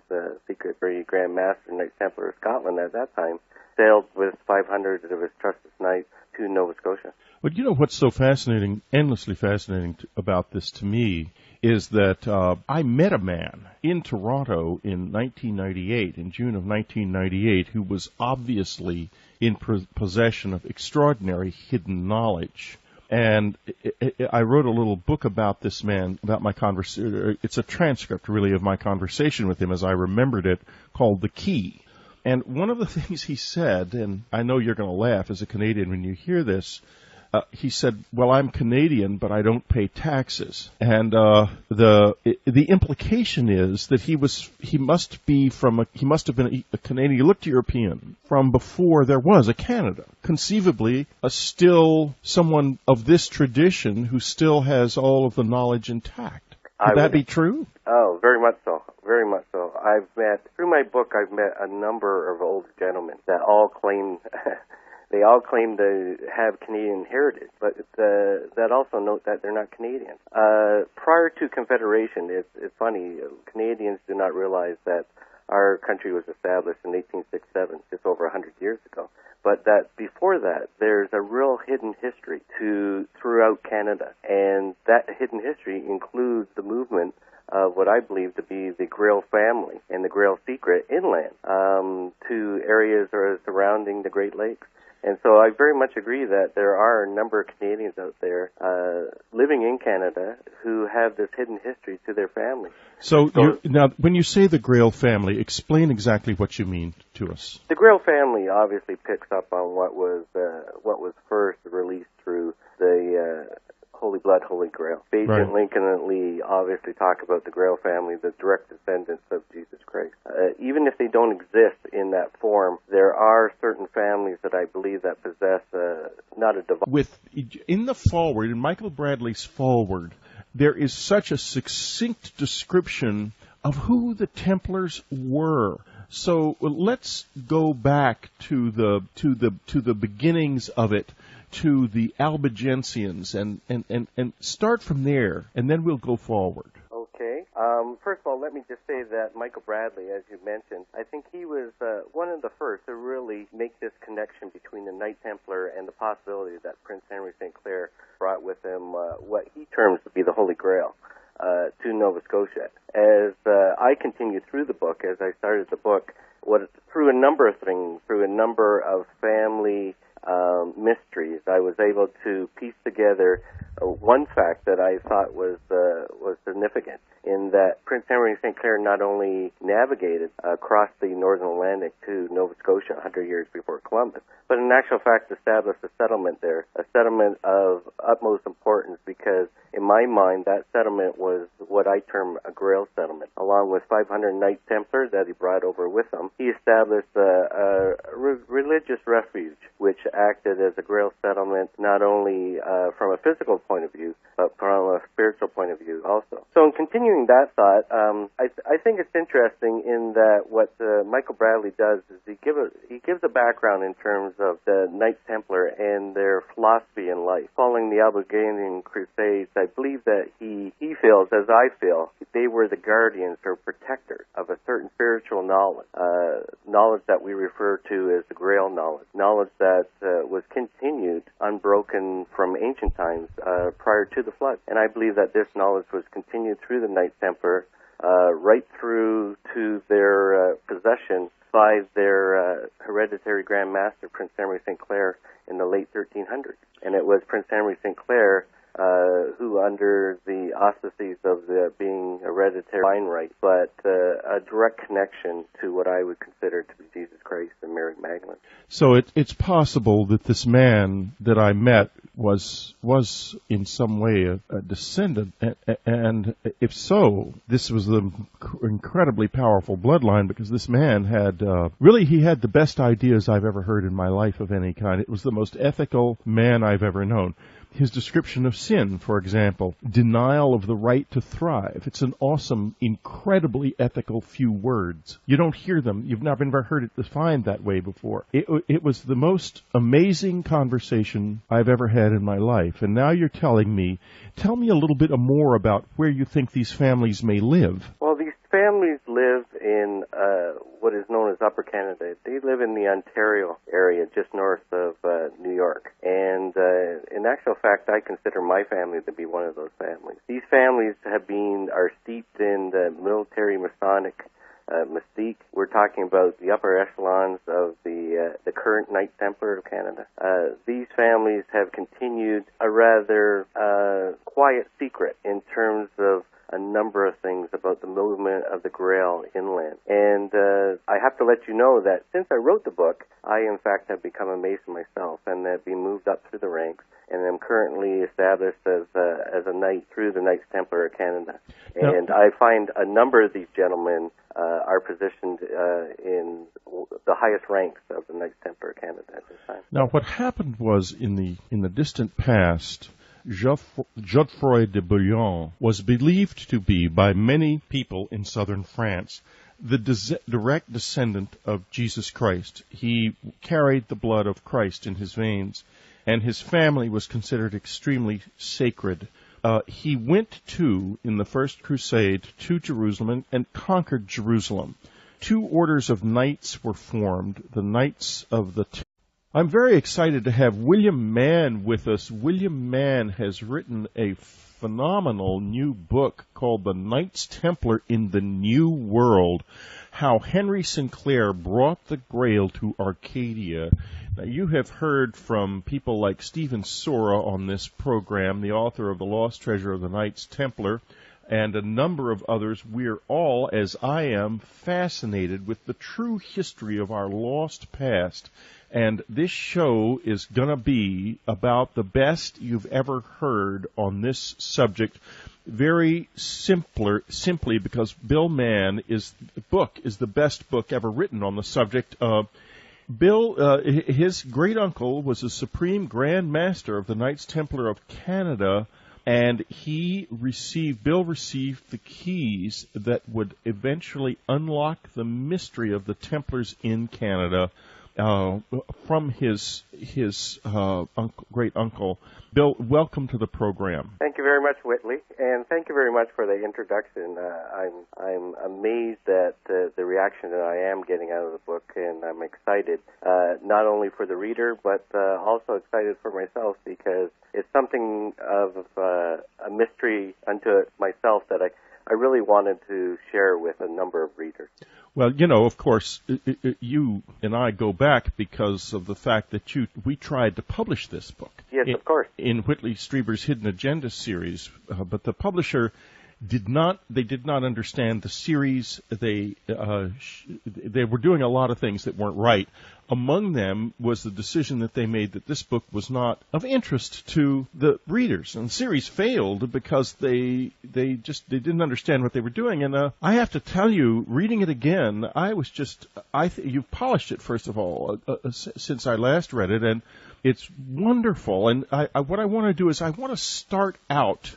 secret Grand Master Knights Templar of Scotland at that time, sailed with 500 of his trusted knights to Nova Scotia. But you know what's so fascinating, endlessly fascinating about this to me, is that I met a man in Toronto in 1998, in June of 1998, who was obviously in possession of extraordinary hidden knowledge. And I wrote a little book about this man, about my conversation. It's a transcript, really, of my conversation with him as I remembered it, called The Key. And one of the things he said, and I know you're going to laugh as a Canadian when you hear this, he said, "Well, I'm Canadian, but I don't pay taxes." And the implication is that he must have been a Canadian. He looked European from before there was a Canada. Conceivably, still someone of this tradition who still has all of the knowledge intact. Would that be true? Oh, very much so. Very much so. Through my book, I've met a number of older gentlemen that all claim they all claim to have Canadian heritage, but that also note that they're not Canadian. Prior to Confederation, it's funny, Canadians do not realize that our country was established in 1867, just over 100 years ago. But that before that, there's a real hidden history throughout Canada, and that hidden history includes the movement of what I believe to be the Grail family and the Grail secret inland to areas surrounding the Great Lakes. And so I very much agree that there are a number of Canadians out there living in Canada who have this hidden history to their family. So now, when you say the Grail family, explain exactly what you mean to us. The Grail family obviously picks up on what was first released through the Holy Blood, Holy Grail. Agent Right. Lincoln and Lee obviously talk about the Grail family, the direct descendants of Jesus Christ. Even if they don't exist in that form, there are certain families that I believe that possess not a divine. In the foreword, in Michael Bradley's foreword, there is such a succinct description of who the Templars were. So let's go back to the beginnings of it, to the Albigensians, and start from there, and then we'll go forward. Okay. First of all, let me just say that Michael Bradley, as you mentioned, I think he was one of the first to really make this connection between the Knight Templar and the possibility that Prince Henry St. Clair brought with him what he terms to be the Holy Grail to Nova Scotia. As I continued through the book, as I started the book, through a number of things, through a number of family mysteries, I was able to piece together one fact that I thought was significant, in that Prince Henry St. Clair not only navigated across the northern Atlantic to Nova Scotia 100 years before Columbus, but in actual fact established a settlement there, a settlement of utmost importance, because in my mind that settlement was what I term a Grail settlement. Along with 500 Knights Templar that he brought over with him, he established a religious refuge which acted as a Grail settlement, not only from a physical point of view, but from a spiritual point of view also. So in continuing that thought, I think it's interesting in that what Michael Bradley does is he gives a background in terms of the Knights Templar and their philosophy in life. Following the Albigensian Crusades, I believe that he feels, as I feel, they were the guardians or protectors of a certain spiritual knowledge, knowledge that we refer to as the Grail knowledge that was continued unbroken from ancient times prior to the flood. And I believe that this knowledge was continued through the Knights Templar right through to their possession by their hereditary Grand Master, Prince Henry St. Clair, in the late 1300s. And it was Prince Henry St. Clair who, under the auspices of being hereditary line right, but a direct connection to what I would consider to be Jesus Christ and Mary Magdalene. So it's possible that this man that I met, was in some way a descendant, and if so, this was an incredibly powerful bloodline, because this man had he had the best ideas I've ever heard in my life of any kind. It was the most ethical man I've ever known. His description of sin, for example, denial of the right to thrive. It's an awesome, incredibly ethical few words. You don't hear them. You've never heard it defined that way before. It was the most amazing conversation I've ever had in my life. And now you're telling me, tell me a little bit more about where you think these families may live. Well, these families live in what is known as Upper Canada. They live in the Ontario area, just north of New York. And in actual fact, I consider my family to be one of those families. These families are steeped in the military Masonic mystique. We're talking about the upper echelons of the current Knights Templar of Canada. These families have continued a rather quiet secret in terms of a number of things about the movement of the Grail inland. And I have to let you know that since I wrote the book, I in fact have become a Mason myself and have been moved up through the ranks, and am currently established as a Knight through the Knights Templar of Canada. And I find a number of these gentlemen are positioned in the highest ranks of the Knights Templar of Canada at this time. Now, what happened was in the distant past, Godefroy de Bouillon was believed to be, by many people in southern France, the direct descendant of Jesus Christ. He carried the blood of Christ in his veins, and his family was considered extremely sacred. He went in the First Crusade, to Jerusalem and conquered Jerusalem. 2 orders of knights were formed, the Knights of the I'm very excited to have William Mann with us. William Mann has written a phenomenal new book called The Knights Templar in the New World, How Henry Sinclair Brought the Grail to Arcadia. Now, you have heard from people like Stephen Sora on this program, the author of The Lost Treasure of the Knights Templar, and a number of others. We're all, as I am, fascinated with the true history of our lost past. And this show is going to be about the best you've ever heard on this subject, very simply because Bill Mann is the best book ever written on the subject. Bill, his great-uncle was a Supreme Grand Master of the Knights Templar of Canada, and Bill received the keys that would eventually unlock the mystery of the Templars in Canada from his great uncle. Bill, welcome to the program. Thank you very much, Whitley, and thank you very much for the introduction. I'm amazed at the reaction that I am getting out of the book, and I'm excited not only for the reader, but also excited for myself, because it's something of a mystery unto myself that I really wanted to share with a number of readers. Well, of course, you and I go back because of the fact that we tried to publish this book. Yes, of course. In Whitley Strieber's Hidden Agenda series, but the publisher did not understand the series. They were doing a lot of things that weren't right. Among them was the decision that they made that this book was not of interest to the readers, and the series failed because they didn't understand what they were doing. And I have to tell you, reading it again, you've polished it, first of all, since I last read it, and it's wonderful. And what I want to do is I want to start out